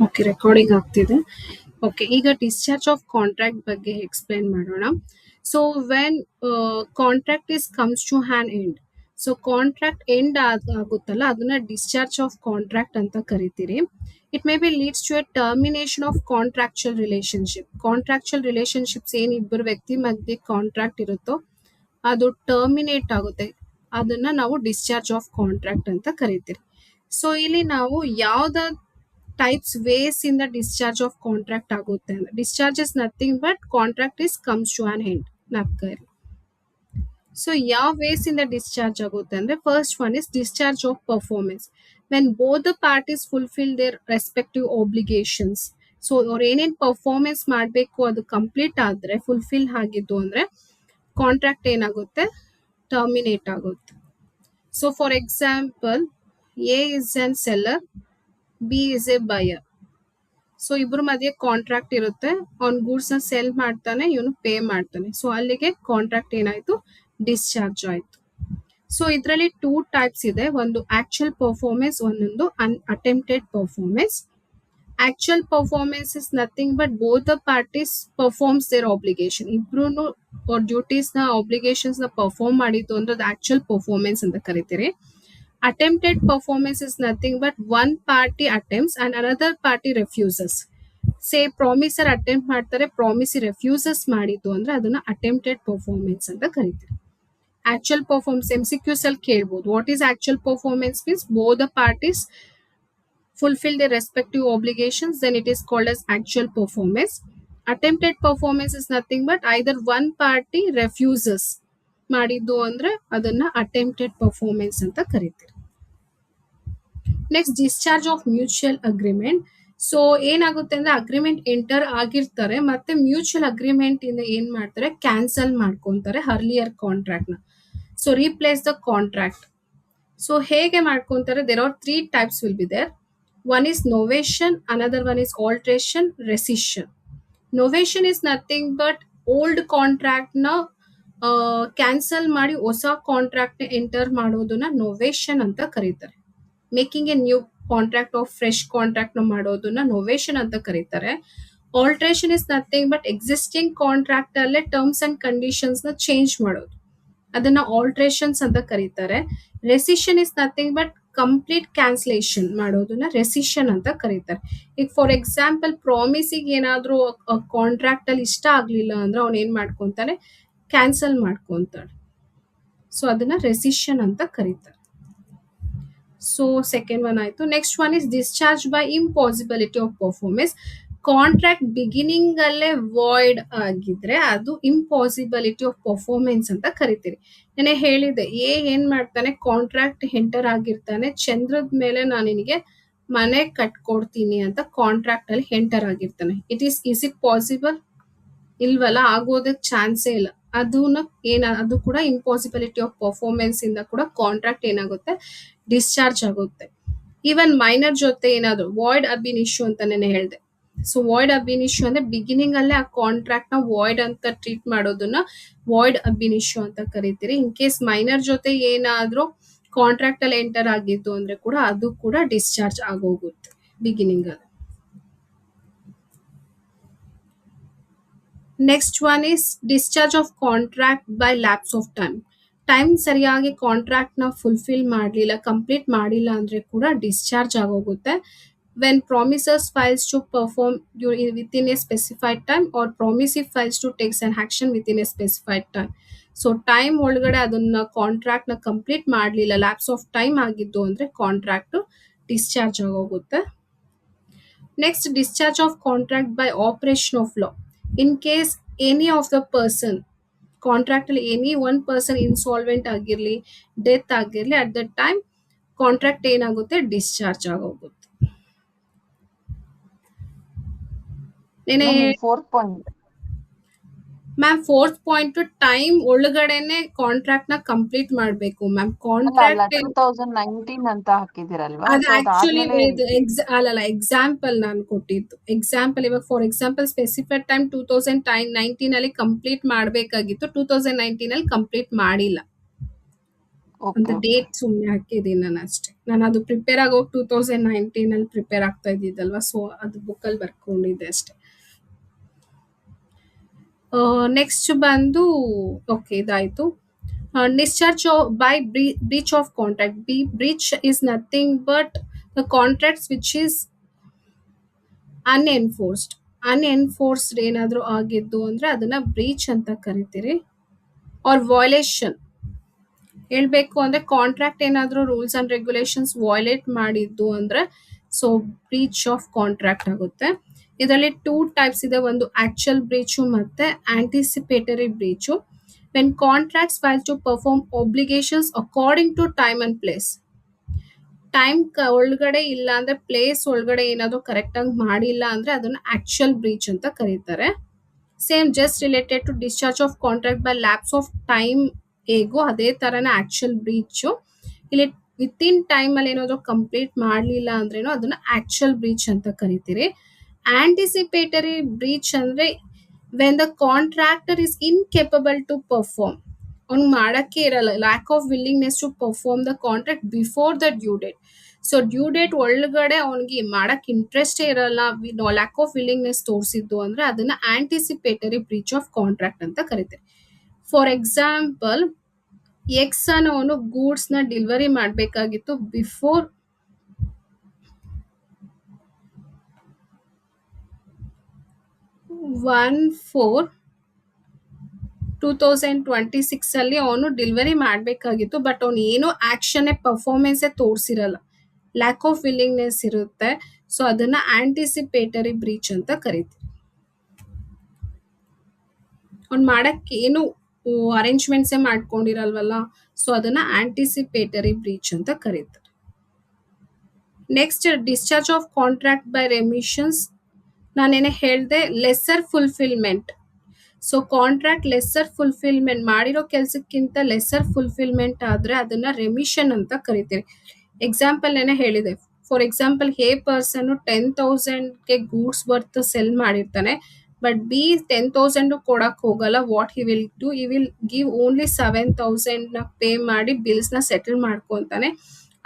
Okay, recording ಆಗ್ತಿದೆ. Okay, ಈಗ discharge of contract ಬಗ್ಗೆ ಎಕ್ಸ್ಪ್ಲೈನ್ ಮಾಡೋಣ. So when contract is comes to an end, so contract end ಆಗುತ್ತಲ್ಲ, ಅದನ್ನ ಡಿಸ್ಚಾರ್ಜ್ ಆಫ್ ಕಾಂಟ್ರಾಕ್ಟ್ ಅಂತ ಕರಿತೀರಿ. It may be leads to a termination of contractual relationship. Contractual relationships ಏನ್ ಇಬ್ಬರು ವ್ಯಕ್ತಿ ಮಧ್ಯೆ ಕಾಂಟ್ರಾಕ್ಟ್ ಇರುತ್ತೋ ಅದು ಟರ್ಮಿನೇಟ್ ಆಗುತ್ತೆ. ಅದನ್ನ ನಾವು ಡಿಸ್ಚಾರ್ಜ್ ಆಫ್ ಕಾಂಟ್ರಾಕ್ಟ್ ಅಂತ ಕರಿತೀರಿ. ಸೊ ಇಲ್ಲಿ ನಾವು ಯಾವ್ದ ಟೈಪ್ಸ್ ವೇಸ್ ಇಂದ ಡಿಸ್ಚಾರ್ಜ್ ಆಫ್ ಕಾಂಟ್ರಾಕ್ಟ್ ಆಗುತ್ತೆ ಅಂದ್ರೆ, discharge is nothing but contract is comes to an end ನಾಲ್ಕೈದು. ಸೊ ಯಾವ ವೇಸ್ ಇಂದ ಡಿಸ್ಚಾರ್ಜ್ ಆಗುತ್ತೆ ಅಂದ್ರೆ, first one is discharge of performance. When both the parties fulfil their respective obligations. So ಅವ್ರು ಏನೇನ್ performance ಮಾಡಬೇಕು ಅದು ಕಂಪ್ಲೀಟ್ ಆದ್ರೆ, ಫುಲ್ಫಿಲ್ ಆಗಿದ್ದು ಅಂದ್ರೆ ಕಾಂಟ್ರಾಕ್ಟ್ ಏನಾಗುತ್ತೆ, ಟರ್ಮಿನೇಟ್ ಆಗುತ್ತೆ. So for example, A is an seller, B is a buyer. So ಇಬ್ರು ಮಧ್ಯೆ ಕಾಂಟ್ರಾಕ್ಟ್ ಇರುತ್ತೆ. ಅವ್ನ್ ಗೂಡ್ಸ್ ನ ಸೆಲ್ ಮಾಡ್ತಾನೆ, ಇವನು ಪೇ ಮಾಡ್ತಾನೆ. ಸೊ ಅಲ್ಲಿಗೆ ಕಾಂಟ್ರಾಕ್ಟ್ ಏನಾಯ್ತು, ಡಿಸ್ಚಾರ್ಜ್ ಆಯ್ತು. ಸೊ ಇದರಲ್ಲಿ ಟೂ ಟೈಪ್ಸ್ ಇದೆ, ಒಂದು ಆಕ್ಚುಯಲ್ ಪರ್ಫಾರ್ಮೆನ್ಸ್, ಒಂದೊಂದು attempted performance. Actual performance is nothing but both the parties performs their obligation. ಇಬ್ರು ಅವ್ರ ಡ್ಯೂಟೀಸ್ ನ ಆಬ್ಲಿಗೇಷನ್ಸ್ ನ ಪರ್ಫಾರ್ಮ್ ಮಾಡಿದ್ದು ಅಂದ್ರೆ ಅದು ಆಕ್ಚುಯಲ್ ಪರ್ಫಾರ್ಮೆನ್ಸ್ ಅಂತ ಕರಿತೀರಿ. Attempted performance is nothing but one party attempts and another party refuses. Say promiser attempt ಮಾಡ್ತಾರೆ, promisee refuses ಮಾಡಿದ್ದು ಅಂದ್ರೆ ಅದನ್ನ attempted performance ಅಂತ ಕರಿತೀವಿ. Actual performance MCQs ಅಲ್ಲಿ ಕೇಳ್ಬೋದು. What is actual performance means both the parties fulfill their respective obligations, then it is called as actual performance. Attempted performance is nothing but either one party refuses ಮಾಡಿದ್ದು ಅಂದ್ರೆ ಅದನ್ನ attempted performance ಅಂತ ಕರಿತೀವಿ. Next, discharge of mutual agreement. So ಏನಾಗುತ್ತೆ ಅಂದ್ರೆ, agreement enter ಆಗಿರ್ತಾರೆ, ಮತ್ತೆ mutual agreement ಇಂದ ಏನ್ ಮಾಡ್ತಾರೆ, ಕ್ಯಾನ್ಸಲ್ ಮಾಡ್ಕೊಂತಾರೆ ಅರ್ಲಿಯರ್ ಕಾಂಟ್ರಾಕ್ಟ್ ನ. So replace the contract. So ಹೇಗೆ ಮಾಡ್ಕೊಂತಾರೆ, there are three types will be there. One is novation, another one is alteration, rescission. Novation is nothing but old contract ನ cancel ಮಾಡಿ ಹೊಸ ಕಾಂಟ್ರಾಕ್ಟ್ ಎಂಟರ್ ಮಾಡೋದನ್ನ novation ಅಂತ ಕರೀತಾರೆ. Making a new contract of fresh contract ನ ಮಾಡೋದನ್ನ novation ಅಂತ ಕರೀತಾರೆ. Alteration is nothing but existing contract ಅಲ್ಲೇ ಟರ್ಮ್ಸ್ ಅಂಡ್ ಕಂಡೀಷನ್ಸ್ ನ ಚೇಂಜ್ ಮಾಡೋದು, ಅದನ್ನ ಆಲ್ಟ್ರೇಷನ್ಸ್ ಅಂತ ಕರೀತಾರೆ. Recession is nothing but complete cancellation ಮಾಡೋದನ್ನ ರೆಸಿಷನ್ ಅಂತ ಕರೀತಾರೆ. ಈಗ ಫಾರ್ ಎಕ್ಸಾಂಪಲ್, ಪ್ರಾಮಿಸಿಗೆ ಏನಾದ್ರೂ ಕಾಂಟ್ರಾಕ್ಟ್ ಅಲ್ಲಿ ಇಷ್ಟ ಆಗ್ಲಿಲ್ಲ ಅಂದ್ರೆ ಅವ್ನು ಏನ್ ಮಾಡ್ಕೊಂತಾನೆ, ಕ್ಯಾನ್ಸಲ್ ಮಾಡ್ಕೊಂತಾನೆ. ಸೊ ಅದನ್ನ ರೆಸಿಷನ್ ಅಂತ ಕರೀತಾರೆ. ಸೊ ಸೆಕೆಂಡ್ ಒನ್ ಆಯ್ತು. Next one is discharge by impossibility of performance. Contract beginning ಅಲ್ಲೇ ವಾಯ್ಡ್ ಆಗಿದ್ರೆ ಅದು ಇಂಪಾಸಿಬಿಲಿಟಿ ಆಫ್ ಪರ್ಫಾರ್ಮೆನ್ಸ್ ಅಂತ ಕರಿತೀರಿ. ನಾನು ಹೇಳಿದೆ, ಏನ್ ಮಾಡ್ತಾನೆ, ಕಾಂಟ್ರಾಕ್ಟ್ ಎಂಟರ್ ಆಗಿರ್ತಾನೆ, ಚಂದ್ರದ ಮೇಲೆ ನಾನು ನಿನಗೆ ಮನೆ ಕಟ್ಕೊಡ್ತೀನಿ ಅಂತ ಕಾಂಟ್ರಾಕ್ಟ್ ಅಲ್ಲಿ ಎಂಟರ್ ಆಗಿರ್ತಾನೆ. Is it possible? ಇಲ್ವಲ್ಲ, ಆಗೋದಕ್ಕೆ ಚಾನ್ಸೇ ಇಲ್ಲ. ಅದು ಕೂಡ ಇಂಪಾಸಿಬಿಲಿಟಿ ಆಫ್ ಪರ್ಫಾರ್ಮೆನ್ಸ್ ಇಂದ ಕೂಡ ಕಾಂಟ್ರಾಕ್ಟ್ ಏನಾಗುತ್ತೆ, ಡಿಸ್ಚಾರ್ಜ್ ಆಗುತ್ತೆ. ಈವನ್ ಮೈನರ್ ಜೊತೆ ಏನಾದ್ರು ವಾಯ್ಡ್ ಅಬಿನ್ ಇಶ್ಯೂ ಅಂತ ನಾನು ಹೇಳಿದೆ. ಸೊ ವಾಯ್ಡ್ ಅಬಿನ್ ಇಶ್ಯೂ ಅಂದ್ರೆ ಬಿಗಿನಿಂಗ್ ಅಲ್ಲೇ ಆ ಕಾಂಟ್ರಾಕ್ಟ್ ನ ವಾಯ್ಡ್ ಅಂತ ಟ್ರೀಟ್ ಮಾಡೋದನ್ನ ವಾಯ್ಡ್ ಅಬಿನ್ ಇಶ್ಯೂ ಅಂತ ಕರಿತೀರಿ. ಇನ್ ಕೇಸ್ ಮೈನರ್ ಜೊತೆ ಏನಾದ್ರೂ ಕಾಂಟ್ರಾಕ್ಟ್ ಅಲ್ಲಿ ಎಂಟರ್ ಆಗಿದ್ದು ಅಂದ್ರೆ ಕೂಡ ಅದು ಕೂಡ ಡಿಸ್ಚಾರ್ಜ್ ಆಗೋಗುತ್ತೆ ಬಿಗಿನಿಂಗ್ ಅಲ್ಲಿ. Next one is discharge of contract by lapse of time ಸರಿಯಾಗಿ ಕಾಂಟ್ರಾಕ್ಟ್ ನ ಫುಲ್ಫಿಲ್ ಮಾಡಲಿಲ್ಲ, ಕಂಪ್ಲೀಟ್ ಮಾಡಿಲ್ಲ ಅಂದ್ರೆ ಕೂಡ ಡಿಸ್ಚಾರ್ಜ್ ಆಗೋಗುತ್ತೆ. When promises fails to perform within a specified time or promisee fails to takes an action within a specified time. So time ಒಳಗಡೆ ಅದನ್ನ contract ನ ಕಂಪ್ಲೀಟ್ ಮಾಡಲಿಲ್ಲ, ಲ್ಯಾಪ್ಸ್ ಆಫ್ ಟೈಮ್ ಆಗಿದ್ದು ಅಂದ್ರೆ ಕಾಂಟ್ರಾಕ್ಟ್ ಡಿಸ್ಚಾರ್ಜ್ ಆಗೋಗುತ್ತೆ. Next, discharge of contract by operation of law. In case any of the person, contract ಅಲ್ಲಿ any one person insolvent ಆಗಿರ್ಲಿ, death ಆಗಿರ್ಲಿ, ಅಟ್ ದ ಟೈಮ್ ಕಾಂಟ್ರಾಕ್ಟ್ ಏನಾಗುತ್ತೆ, discharge ಆಗೋಗುತ್ತೆ. Fourth point ma'am, fourth point time ಒಳಗಡೆನೆ contract ನ complete ಮಾಡ್ಬೇಕು ma'am. Contract 2019 ಅಂತ ಹಾಕಿದಿರಲ್ವಾ, ಅದು ಆಕ್ಚುಲಿ ಅದಾದ್ಮೇಲೆ ಎಕ್ಸಾಂಪಲ್ ನಾನು ಕೊಟ್ಟಿದ್ದು. ಎಕ್ಸಾಂಪಲ್, ಇವಾಗ ಫಾರ್ ಎಕ್ಸಾಂಪಲ್ ಸ್ಪೆಸಿಫೈಡ್ ಟೈಮ್ 2019 ಅಲ್ಲಿ ಕಂಪ್ಲೀಟ್ ಮಾಡಬೇಕಾಗಿತ್ತು, 2019 ಅಲ್ಲಿ ಕಂಪ್ಲೀಟ್ ಮಾಡಿಲ್ಲ. ಒಂದು ಓಕೆ ಓಕೆ. ಡೇಟ್ ಸುಮ್ಮನೆ ಹಾಕಿದ್ದೀನಿ ನಾನು ಅಷ್ಟೇ. ನಾನು ಅದು ಪ್ರಿಪೇರ್ ಆಗೋಗಿ 2019 ಅಲ್ಲಿ ಪ್ರಿಪೇರ್ ಆಗ್ತಾ ಇದ್ದಿದ್ದಲ್ವಾ, ಸೊ ಅದು ಬುಕ್ಕಲ್ಲಿ ಬರ್ಕೊಂಡಿದ್ದೆ ಅಷ್ಟೇ. ನೆಕ್ಸ್ಟ್ ಬಂದು ಓಕೆ ಇದಾಯ್ತು. Discharge by breach of contract. Breach is nothing but the contracts which is ಅನ್ಎನ್ಫೋರ್ಸ್ಡ್. ಅನ್ಎನ್ಫೋರ್ಸ್ಡ್ ಏನಾದರೂ ಆಗಿದ್ದು ಅಂದ್ರೆ ಅದನ್ನ ಬ್ರೀಚ್ ಅಂತ ಕರಿತೀರಿ. ಆರ್ ವೈಲೇಷನ್ ಹೇಳ್ಬೇಕು ಅಂದ್ರೆ ಕಾಂಟ್ರಾಕ್ಟ್ ಏನಾದರೂ ರೂಲ್ಸ್ ಅಂಡ್ ರೆಗ್ಯುಲೇಷನ್ಸ್ ವೈಲೇಟ್ ಮಾಡಿದ್ದು ಅಂದ್ರೆ ಸೊ ಬ್ರೀಚ್ ಆಫ್ ಕಾಂಟ್ರಾಕ್ಟ್ ಆಗುತ್ತೆ. ಇದರಲ್ಲಿ 2 ಟೈಪ್ಸ್ ಇದೆ, ಒಂದು ಆಕ್ಚುಯಲ್ ಬ್ರೀಚು ಮತ್ತೆ anticipatory breach. When contracts fail to perform obligations according to time and place. Time ಒಳಗಡೆ ಇಲ್ಲ ಅಂದ್ರೆ ಪ್ಲೇಸ್ ಒಳಗಡೆ ಏನಾದ್ರು ಕರೆಕ್ಟ್ ಆಗಿ ಮಾಡಿಲ್ಲ ಅಂದ್ರೆ ಅದನ್ನ ಆಕ್ಚುಯಲ್ ಬ್ರೀಚ್ ಅಂತ ಕರೀತಾರೆ. Same just related to discharge of contract by lapse of time ಹೇಗೋ ಅದೇ ತರನೇ ಆಕ್ಚುಯಲ್ ಬ್ರೀಚು. ಇಲ್ಲಿ ವಿತ್ ಇನ್ ಟೈಮ್ ಅಲ್ಲಿ ಏನಾದ್ರು ಕಂಪ್ಲೀಟ್ ಮಾಡಲಿಲ್ಲ ಅಂದ್ರೇನು ಅದನ್ನ ಆಕ್ಚುಯಲ್ ಬ್ರೀಚ್ ಅಂತ ಕರಿತೀರಿ. ಆಂಟಿಸಿಪೇಟರಿ ಬ್ರೀಚ್ ಅಂದ್ರೆ when the contractor is incapable to perform. ಅವ್ನು ಮಾಡಕ್ಕೆ ಇರಲ್ಲ, lack of willingness to perform the contract before the due date. So due date ಒಳಗಡೆ ಅವ್ನಿಗೆ ಮಾಡಕ್ ಇಂಟ್ರೆಸ್ಟೇ ಇರಲ್ಲ, ಲ್ಯಾಕ್ ಆಫ್ ವಿಲ್ಲಿಂಗ್ನೆಸ್ ತೋರಿಸಿದ್ದು ಅಂದ್ರೆ ಅದನ್ನ ಆಂಟಿಸಿಪೇಟರಿ ಬ್ರೀಚ್ ಆಫ್ ಕಾಂಟ್ರಾಕ್ಟ್ ಅಂತ ಕರಿತೀವಿ. ಫಾರ್ ಎಕ್ಸಾಂಪಲ್, ಎಕ್ಸ್ ಅನ್ನೋನು ಗೂಡ್ಸ್ ನ ಡೆಲಿವರಿ ಮಾಡಬೇಕಾಗಿತ್ತು ಬಿಫೋರ್ 1/4/2026 ಅಲ್ಲಿ ಅವನು ಡೆಲಿವರಿ ಮಾಡಬೇಕಾಗಿತ್ತು. ಬಟ್ ಅವನು ಏನೋ ಆಕ್ಷನ್ ಪರ್ಫಾರ್ಮೆನ್ಸ್ ತೋರಿಸಿರಲ್ಲ, ಲ್ಯಾಕ್ ಆಫ್ ವಿಲ್ಲಿಂಗ್ನೆಸ್ ಇರುತ್ತೆ. ಸೊ ಅದನ್ನ ಆಂಟಿಸಿಪೇಟರಿ ಬ್ರೀಚ್ ಅಂತ ಕರಿತೀವಿ. ಅವ್ನು ಮಾಡಕ್ಕೆ ಏನು ಅರೇಂಜ್ಮೆಂಟ್ಸೇ ಮಾಡ್ಕೊಂಡಿರಲ್ವಲ್ಲ, ಸೊ ಅದನ್ನ ಆಂಟಿಸಿಪೇಟರಿ ಬ್ರೀಚ್ ಅಂತ ಕರೀತಾರೆ. Next discharge of contract by remissions. ನಾನೇನೇ ಹೇಳಿದೆ, lesser fulfilment. So contract lesser fulfilment ಮಾಡಿರೋ ಕೆಲಸಕ್ಕಿಂತ ಲೆಸ್ಸರ್ ಫುಲ್ಫಿಲ್ಮೆಂಟ್ ಆದ್ರೆ ಅದನ್ನ ರೆಮಿಷನ್ ಅಂತ ಕರಿತೀವಿ. ಎಕ್ಸಾಂಪಲ್ ಏನೇ ಹೇಳಿದೆ, ಫಾರ್ ಎಕ್ಸಾಂಪಲ್ ಎ ಪರ್ಸನ್ 10,000ಗೆ ಗೂಡ್ಸ್ ವರ್ತ್ ಸೆಲ್ ಮಾಡಿರ್ತಾನೆ, ಬಟ್ ಬಿ 10,000 ಕೊಡಕ್ ಹೋಗಲ್ಲ. What he will do, he will give only 7,000 ನ ಪೇ ಮಾಡಿ ಬಿಲ್ಸ್ ನ ಸೆಟಲ್ ಮಾಡ್ಕೊಂತಾನೆ.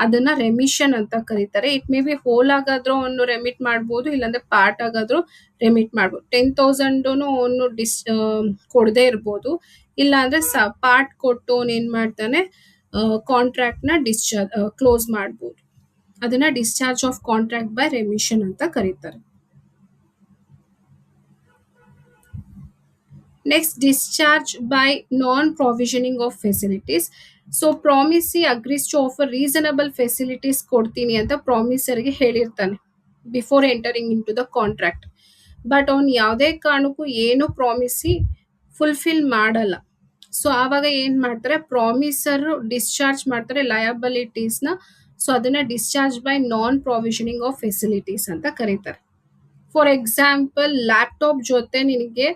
ಅದನ್ನ ರೆಮಿಷನ್ ಅಂತ ಕರೀತಾರೆ. ಇಟ್ ಮೇ ಬಿ ಹೋಲ್ ಆಗಾದ್ರೂ ಅವನು ರೆಮಿಟ್ ಮಾಡ್ಬೋದು, ಇಲ್ಲಾಂದ್ರೆ ಪಾರ್ಟ್ ಆಗಾದ್ರೂ ರೆಮಿಟ್ ಮಾಡ್ಬೋದು. 10,000 ಅವನು ಕೊಡದೇ ಇರ್ಬೋದು, ಇಲ್ಲ ಅಂದ್ರೆ ಪಾರ್ಟ್ ಕೊಟ್ಟು ಅವನು ಏನ್ ಮಾಡ್ತಾನೆ ಕಾಂಟ್ರಾಕ್ಟ್ ನ ಕ್ಲೋಸ್ ಮಾಡ್ಬೋದು. ಅದನ್ನ discharge of contract by remission ಅಂತ ಕರೀತಾರೆ. Next discharge by non provisioning of facilities. So promisee agrees to offer reasonable facilities ಕೊಡ್ತೀನಿ ಅಂತ ಪ್ರಾಮಿಸರ್ಗೆ ಹೇಳಿರ್ತಾನೆ before entering in to the contract. But ಅವ್ನು ಯಾವುದೇ ಕಾರಣಕ್ಕೂ ಏನು ಪ್ರಾಮಿಸಿ ಫುಲ್ಫಿಲ್ ಮಾಡಲ್ಲ. ಸೊ ಆವಾಗ ಏನ್ ಮಾಡ್ತಾರೆ, ಪ್ರಾಮಿಸರ್ ಡಿಸ್ಚಾರ್ಜ್ ಮಾಡ್ತಾರೆ ಲಯಬಿಲಿಟೀಸ್ನ. ಸೊ ಅದನ್ನ discharge by non provisioning of facilities ಅಂತ ಕರೀತಾರೆ. ಫಾರ್ ಎಕ್ಸಾಂಪಲ್, ಲ್ಯಾಪ್ಟಾಪ್ ಜೊತೆ ನಿನಗೆ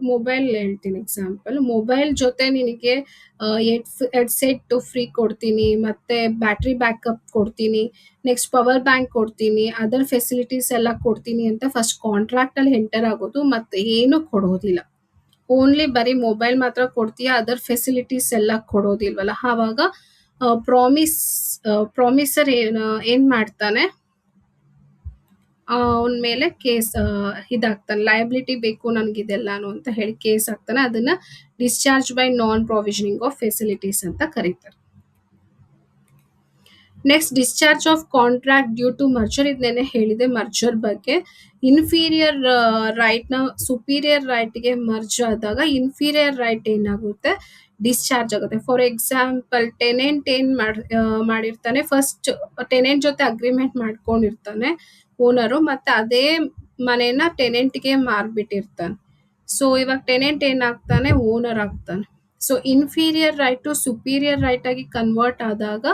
ಮೊಬೈಲ್ ಹೇಳ್ತೀನಿ ಎಕ್ಸಾಂಪಲ್, ಮೊಬೈಲ್ ಜೊತೆ ನಿನಗೆ ಹೆಡ್ಸೆಟ್ ಫ್ರೀ ಕೊಡ್ತೀನಿ, ಮತ್ತೆ ಬ್ಯಾಟ್ರಿ ಬ್ಯಾಕಪ್ ಕೊಡ್ತೀನಿ, ನೆಕ್ಸ್ಟ್ ಪವರ್ ಬ್ಯಾಂಕ್ ಕೊಡ್ತೀನಿ, ಅದರ್ ಫೆಸಿಲಿಟೀಸ್ ಎಲ್ಲ ಕೊಡ್ತೀನಿ ಅಂತ ಫಸ್ಟ್ ಕಾಂಟ್ರಾಕ್ಟ್ ಅಲ್ಲಿ ಎಂಟರ್ ಆಗೋದು, ಮತ್ತೆ ಏನು ಕೊಡೋದಿಲ್ಲ. ಓನ್ಲಿ ಬರೀ ಮೊಬೈಲ್ ಮಾತ್ರ ಕೊಡ್ತೀಯಾ, ಅದರ್ ಫೆಸಿಲಿಟೀಸ್ ಎಲ್ಲ ಕೊಡೋದಿಲ್ವಲ್ಲ. ಆವಾಗ ಪ್ರಾಮಿಸರ್ ಏನ್ ಮಾಡ್ತಾನೆ, ಅವನ ಮೇಲೆ ಕೇಸ್ ಇದಾಗ್ತಾನೆ, ಲಯಬಿಲಿಟಿ ಬೇಕು ನನಗಿದೆಲ್ಲಾನು ಅಂತ ಹೇಳಿ ಕೇಸ್ ಆಗ್ತಾನೆ. ಅದನ್ನ discharge by non provisioning of facilities ಅಂತ ಕರೀತಾರೆ. Next discharge of contract due to merger. ಇದನ್ನೇ ಹೇಳಿದೆ ಮರ್ಜರ್ ಬಗ್ಗೆ. ಇನ್ಫೀರಿಯರ್ ರೈಟ್ ನ ಸುಪೀರಿಯರ್ ರೈಟ್ ಗೆ ಮರ್ಜ್ ಆದಾಗ ಇನ್ಫೀರಿಯರ್ ರೈಟ್ ಏನಾಗುತ್ತೆ, ಡಿಸ್ಚಾರ್ಜ್ ಆಗುತ್ತೆ. ಫಾರ್ ಎಕ್ಸಾಂಪಲ್, ಟೆನೆಂಟ್ ಏನ್ ಮಾಡಿರ್ತಾನೆ, ಫಸ್ಟ್ ಟೆನೆಂಟ್ ಜೊತೆ ಅಗ್ರಿಮೆಂಟ್ ಮಾಡ್ಕೊಂಡಿರ್ತಾನೆ ಓನರು, ಮತ್ತೆ ಅದೇ ಮನೆನ ಟೆನೆಂಟ್ಗೆ ಮಾರ್ಬಿಟ್ಟಿರ್ತಾನೆ. ಸೊ ಇವಾಗ ಟೆನೆಂಟ್ ಏನಾಗ್ತಾನೆ, ಓನರ್ ಆಗ್ತಾನೆ. So inferior right to superior right ಆಗಿ ಕನ್ವರ್ಟ್ ಆದಾಗ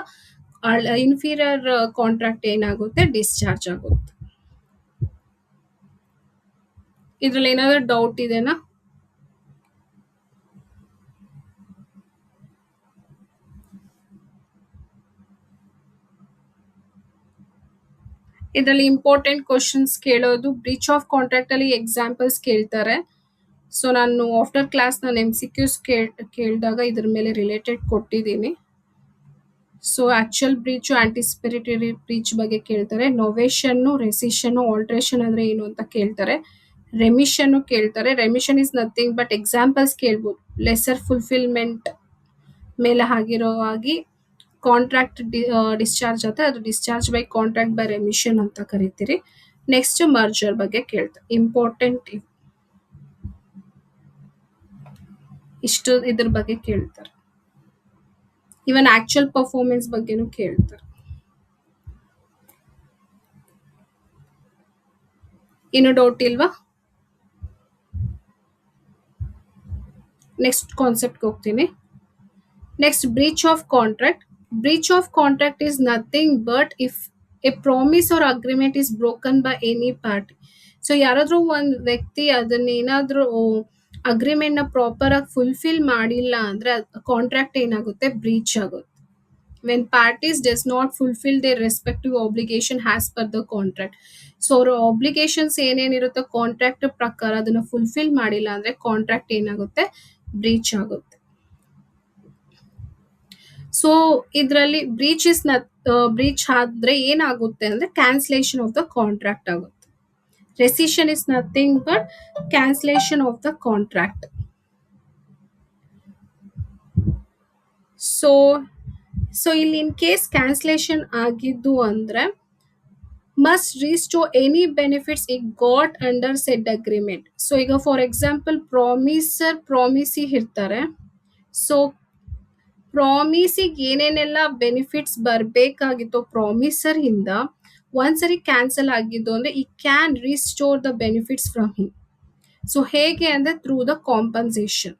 ಇನ್ಫೀರಿಯರ್ ಕಾಂಟ್ರಾಕ್ಟ್ ಏನಾಗುತ್ತೆ, ಡಿಸ್ಚಾರ್ಜ್ ಆಗುತ್ತೆ. ಇದ್ರಲ್ಲಿ ಏನಾದ್ರು ಡೌಟ್ ಇದೆನಾ? ಇದರಲ್ಲಿ ಇಂಪಾರ್ಟೆಂಟ್ ಕ್ವಶನ್ಸ್ ಕೇಳೋದು, ಬ್ರೀಚ್ ಆಫ್ ಕಾಂಟ್ರಾಕ್ಟ್ ಅಲ್ಲಿ ಎಕ್ಸಾಂಪಲ್ಸ್ ಕೇಳ್ತಾರೆ. ಸೊ ನಾನು ಆಫ್ಟರ್ ಕ್ಲಾಸ್ ನಾನು MCQs ಕೇಳಿದಾಗ ಇದ್ರ ಮೇಲೆ ರಿಲೇಟೆಡ್ ಕೊಟ್ಟಿದ್ದೀನಿ. So actual breach anticipatory breach ಬಗ್ಗೆ ಕೇಳ್ತಾರೆ. ನೊವೇಷನ್, ರೆಸಿಷನ್, ಆಲ್ಟ್ರೇಷನ್ ಅಂದ್ರೆ ಏನು ಅಂತ ಕೇಳ್ತಾರೆ. ರೆಮಿಷನ್ ಕೇಳ್ತಾರೆ. Remission is nothing but examples ಕೇಳ್ಬೋದು. ಲೆಸರ್ ಫುಲ್ಫಿಲ್ಮೆಂಟ್ ಮೇಲೆ ಆಗಿರೋ ಆಗಿ ಕಾಂಟ್ರಾಕ್ಟ್ ಡಿಸ್ಚಾರ್ಜ್ ಆದ್ರೆ ಅದು discharge by contract by remission ಅಂತ ಕರಿತೀರಿ. ನೆಕ್ಸ್ಟ್ ಮರ್ಜರ್ ಬಗ್ಗೆ ಕೇಳ್ತಾರೆ. ಇಂಪಾರ್ಟೆಂಟ್ ಇಷ್ಟು ಇದ್ರ ಬಗ್ಗೆ ಕೇಳ್ತಾರೆ. ಇವನ್ ಆಕ್ಚುಯಲ್ ಪರ್ಫಾರ್ಮೆನ್ಸ್ ಬಗ್ಗೆನೂ ಕೇಳ್ತಾರೆ. ಏನು ಡೌಟ್ ಇಲ್ವಾ? ನೆಕ್ಸ್ಟ್ ಕಾನ್ಸೆಪ್ಟ್ಗೆ ಹೋಗ್ತೀನಿ. Next breach of contract. Breach of contract is nothing but if a promise or agreement is broken by any party. So ಯಾರಾದ್ರೂ ಒಂದ್ ವ್ಯಕ್ತಿ ಅದನ್ನ ಏನಾದ್ರೂ ಅಗ್ರಿಮೆಂಟ್ ನ ಪ್ರಾಪರ್ ಆಗಿ ಫುಲ್ಫಿಲ್ ಮಾಡಿಲ್ಲ ಅಂದ್ರೆ ಕಾಂಟ್ರಾಕ್ಟ್ ಏನಾಗುತ್ತೆ, ಬ್ರೀಚ್ ಆಗುತ್ತೆ. When parties does not fulfil their respective obligation has per the contract. So ಅವ್ರ ಆಬ್ಲಿಗೇಷನ್ಸ್ ಏನೇನಿರುತ್ತೋ ಕಾಂಟ್ರಾಕ್ಟ್ ಪ್ರಕಾರ ಅದನ್ನ ಫುಲ್ಫಿಲ್ ಮಾಡಿಲ್ಲ ಅಂದ್ರೆ ಕಾಂಟ್ರಾಕ್ಟ್ ಏನಾಗುತ್ತೆ, ಬ್ರೀಚ್ ಆಗುತ್ತೆ. ಸೊ ಇದರಲ್ಲಿ ಬ್ರೀಚ್ ಆದ್ರೆ ಏನಾಗುತ್ತೆ ಅಂದ್ರೆ ಕ್ಯಾನ್ಸಲೇಷನ್ ಆಫ್ ದ ಕಾಂಟ್ರಾಕ್ಟ್ ಆಗುತ್ತೆ. Recession is nothing but cancellation of the contract. So ಇಲ್ಲಿ ಇನ್ ಕೇಸ್ ಕ್ಯಾನ್ಸಲೇಷನ್ ಆಗಿದ್ದು ಅಂದ್ರೆ must restore any benefits it got under shed agreement. So ಈಗ ಫಾರ್ ಎಕ್ಸಾಂಪಲ್ ಪ್ರಾಮಿಸಿ ಇರ್ತಾರೆ. ಸೊ ಪ್ರಾಮಿಸಿಗೆ ಏನೇನೆಲ್ಲ ಬೆನಿಫಿಟ್ಸ್ ಬರಬೇಕಾಗಿತ್ತು ಪ್ರಾಮಿಸರ್ ಇಂದ ಒಂದ್ಸರಿ ಕ್ಯಾನ್ಸಲ್ ಆಗಿದ್ದು ಅಂದ್ರೆ ಈ can restore the benefits from him. So ಹೇಗೆ ಅಂದ್ರೆ ಥ್ರೂ ದ ಕಾಂಪನ್ಸೇಷನ್.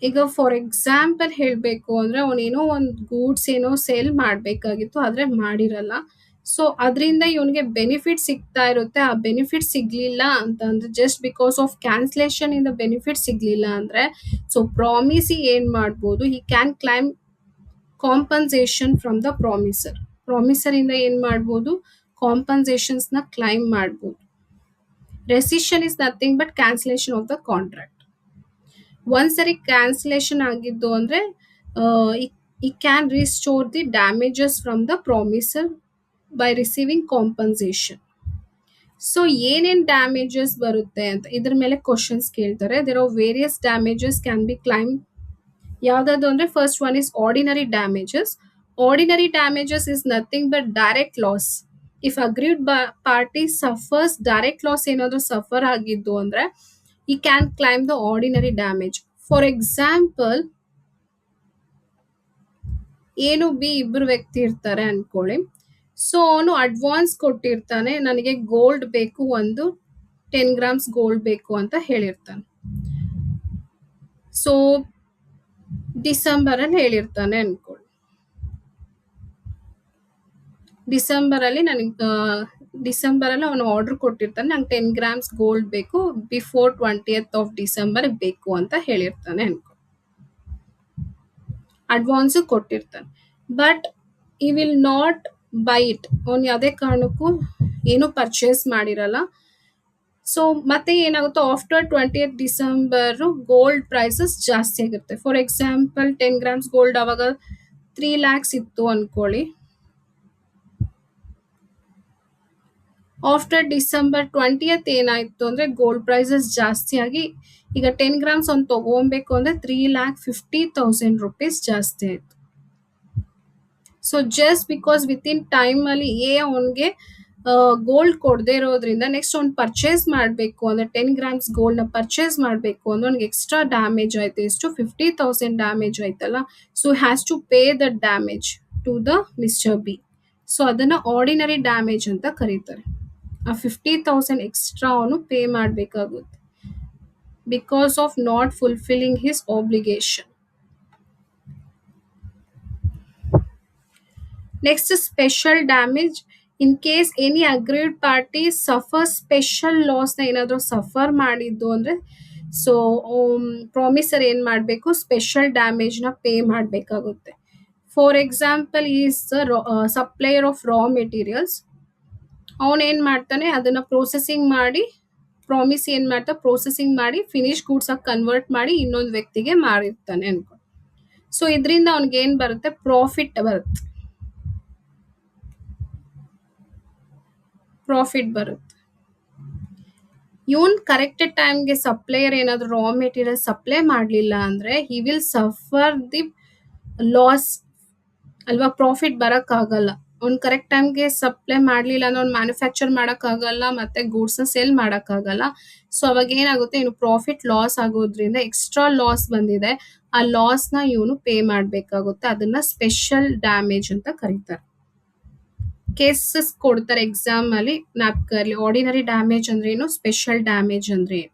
ಈಗ ಫಾರ್ ಎಕ್ಸಾಂಪಲ್ ಹೇಳ್ಬೇಕು ಅಂದ್ರೆ ಅವನೇನೋ ಒಂದು ಗೂಡ್ಸ್ ಏನೋ ಸೇಲ್ ಮಾಡ್ಬೇಕಾಗಿತ್ತು ಆದ್ರೆ ಮಾಡಿರಲ್ಲ. ಸೊ ಅದರಿಂದ ಇವನಿಗೆ ಬೆನಿಫಿಟ್ ಸಿಗ್ತಾ ಇರುತ್ತೆ. ಆ ಬೆನಿಫಿಟ್ ಸಿಗ್ಲಿಲ್ಲ ಅಂತಂದ್ರೆ ಜಸ್ಟ್ ಬಿಕಾಸ್ ಆಫ್ ಕ್ಯಾನ್ಸಲೇಷನ್ ಇಂದ ಬೆನಿಫಿಟ್ ಸಿಗ್ಲಿಲ್ಲ ಅಂದ್ರೆ ಸೊ ಪ್ರಾಮಿಸಿ ಏನ್ ಮಾಡ್ಬೋದು, he can claim compensation from the promisor. Promisor ಇಂದ ಏನ್ ಮಾಡ್ಬೋದು, ಕಾಂಪನ್ಸೇಷನ್ಸ್ ನ ಕ್ಲೈಮ್ ಮಾಡ್ಬೋದು. Rescission is nothing but cancellation of the contract. ಒಂದ್ಸರಿ ಕ್ಯಾನ್ಸಲೇಷನ್ ಆಗಿದ್ದು ಅಂದ್ರೆ ಈ can restore the damages from the promisor by receiving compensation. So ಏನೇನ್ ಡ್ಯಾಮೇಜಸ್ ಬರುತ್ತೆ ಅಂತ ಇದ್ರ ಮೇಲೆ ಕ್ವಶನ್ಸ್ ಕೇಳ್ತಾರೆ. There are various damages can be claim. ಯಾವ್ದಾದ್ರು ಅಂದ್ರೆ first one is ordinary damages. Ordinary damages is nothing but direct loss. If agreed party suffers direct loss ಏನಾದ್ರು suffer ಆಗಿದ್ದು ಅಂದ್ರೆ ಈ can claim the ordinary damage. For example ಏನು B ಇಬ್ರು ವ್ಯಕ್ತಿ ಇರ್ತಾರೆ ಅನ್ಕೊಳ್ಳಿ. ಸೊ ಅವನು ಅಡ್ವಾನ್ಸ್ ಕೊಟ್ಟಿರ್ತಾನೆ, ನನಗೆ ಗೋಲ್ಡ್ ಬೇಕು, ಒಂದು 10 ಗ್ರಾಮ್ಸ್ ಗೋಲ್ಡ್ ಬೇಕು ಅಂತ ಹೇಳಿರ್ತಾನೆ. ಸೊ ಡಿಸೆಂಬರ್ ಅಲ್ಲಿ ಹೇಳಿರ್ತಾನೆ ಅನ್ಕೊಳ್ಳಿ. ಡಿಸೆಂಬರ್ ಅಲ್ಲಿ ಅವನು ಆರ್ಡರ್ ಕೊಟ್ಟಿರ್ತಾನೆ, ನಂಗೆ 10 ಗ್ರಾಮ್ಸ್ ಗೋಲ್ಡ್ ಬೇಕು, ಬಿಫೋರ್ 20th ಆಫ್ ಡಿಸೆಂಬರ್ ಬೇಕು ಅಂತ ಹೇಳಿರ್ತಾನೆ ಅನ್ಕೊ. ಅಡ್ವಾನ್ಸ್ ಕೊಟ್ಟಿರ್ತಾನೆ ಬಟ್ ಈ ವಿಲ್ ನಾಟ್ ಬೈ ಇಟ್. ಅವ್ನು ಯಾವುದೇ ಕಾರಣಕ್ಕೂ ಏನು ಪರ್ಚೇಸ್ ಮಾಡಿರಲ್ಲ. ಸೊ ಮತ್ತೆ ಏನಾಗುತ್ತೆ, after 20th December gold prices ಜಾಸ್ತಿ ಆಗುತ್ತೆ. ಫಾರ್ ಎಕ್ಸಾಂಪಲ್ 10 ಗ್ರಾಮ್ಸ್ ಗೋಲ್ಡ್ ಅವಾಗ 3 lakhs ಇತ್ತು ಅನ್ಕೊಳ್ಳಿ. ಆಫ್ಟರ್ ಡಿಸೆಂಬರ್ 20th ಏನಾಯ್ತು ಅಂದ್ರೆ ಗೋಲ್ಡ್ ಪ್ರೈಸಸ್ ಜಾಸ್ತಿ ಆಗಿ ಈಗ 10 ಗ್ರಾಮ್ಸ್ ಅವ್ನು ತಗೋಬೇಕು ಅಂದ್ರೆ 3,50,000 rupees ಜಾಸ್ತಿ ಆಯ್ತು. So just because within time ಅಲ್ಲಿ ಅವನಿಗೆ ಗೋಲ್ಡ್ ಕೊಡದೇ ಇರೋದ್ರಿಂದ ನೆಕ್ಸ್ಟ್ ಅವ್ನು ಪರ್ಚೇಸ್ ಮಾಡಬೇಕು ಅಂದ್ರೆ 10 ಗ್ರಾಮ್ಸ್ ಗೋಲ್ಡ್ ನ ಪರ್ಚೇಸ್ ಮಾಡಬೇಕು ಅಂದ್ರೆ ಅವ್ನಿಗೆ ಎಕ್ಸ್ಟ್ರಾ ಡ್ಯಾಮೇಜ್ ಆಯ್ತು. ಎಷ್ಟು 50,000 ಡ್ಯಾಮೇಜ್ ಆಯ್ತಲ್ಲ. So has to pay the damage to the mister B. So ಅದನ್ನ ಆರ್ಡಿನರಿ ಡ್ಯಾಮೇಜ್ ಅಂತ ಕರೀತಾರೆ. ಆ 50,000 ಎಕ್ಸ್ಟ್ರಾ ಅವನು ಪೇ ಮಾಡಬೇಕಾಗುತ್ತೆ because of not fulfilling his obligation. Next special damage. In case any agreed party suffer special loss ನ ಏನಾದ್ರು suffer ಮಾಡಿದ್ದು ಅಂದ್ರೆ ಸೊ ಪ್ರಾಮಿಸರ್ ಏನ್ ಮಾಡ್ಬೇಕು, ಸ್ಪೆಷಲ್ ಡ್ಯಾಮೇಜ್ ನ ಪೇ ಮಾಡಬೇಕಾಗುತ್ತೆ. For example is supplier of raw materials. ಅವನೇನ್ ಮಾಡ್ತಾನೆ, ಅದನ್ನ ಪ್ರೊಸೆಸಿಂಗ್ ಮಾಡಿ ಪ್ರಾಮಿಸ್ ಏನ್ ಮಾಡ್ತಾ ಪ್ರೊಸೆಸಿಂಗ್ ಮಾಡಿ ಫಿನಿಶ್ ಗೂಡ್ಸ್ ಆಗಿ ಕನ್ವರ್ಟ್ ಮಾಡಿ ಇನ್ನೊಂದು ವ್ಯಕ್ತಿಗೆ ಮಾರಿರ್ತಾನೆ ಅನ್ಕೊ. ಸೊ ಇದರಿಂದ ಅವ್ನಿಗೆ ಏನ್ ಬರುತ್ತೆ, ಪ್ರಾಫಿಟ್ ಬರುತ್ತೆ. ಇವನ್ ಕರೆಕ್ಟ್ ಟೈಮ್ಗೆ ಸಪ್ಲೈಯರ್ ಏನಾದ್ರು ರಾ ಮೆಟೀರಿಯಲ್ ಸಪ್ಲೈ ಮಾಡಲಿಲ್ಲ ಅಂದ್ರೆ he will suffer the laws ಅಲ್ವಾ, ಪ್ರಾಫಿಟ್ ಬರಕ್ಕಾಗಲ್ಲ. ಅವ್ನು ಕರೆಕ್ಟ್ ಟೈಮ್ಗೆ ಸಪ್ಲೈ ಮಾಡಲಿಲ್ಲ ಅಂದ್ರೆ ಅವ್ನು ಮ್ಯಾನುಫ್ಯಾಕ್ಚರ್ ಮಾಡೋಕ್ಕಾಗಲ್ಲ, ಮತ್ತೆ ಗೂಡ್ಸ್ನ ಸೇಲ್ ಮಾಡೋಕ್ಕಾಗಲ್ಲ. ಸೊ ಅವಾಗ ಏನಾಗುತ್ತೆ, ಇನ್ನು ಪ್ರಾಫಿಟ್ ಲಾಸ್ ಆಗೋದ್ರಿಂದ ಎಕ್ಸ್ಟ್ರಾ ಲಾಸ್ ಬಂದಿದೆ, ಆ ಲಾಸ್ನ ಇವನು ಪೇ ಮಾಡಬೇಕಾಗುತ್ತೆ. ಅದನ್ನ ಸ್ಪೆಷಲ್ ಡ್ಯಾಮೇಜ್ ಅಂತ ಕರೀತಾರೆ. ಕೇಸಸ್ ಕೊಡ್ತಾರೆ ಎಕ್ಸಾಮ್ ಅಲ್ಲಿ ನ್ಯಾಪ್ಕರ್ಲಿ. ಆರ್ಡಿನರಿ ಡ್ಯಾಮೇಜ್ ಅಂದ್ರೆ ಏನು, ಸ್ಪೆಷಲ್ ಡ್ಯಾಮೇಜ್ ಅಂದ್ರೆ ಏನು.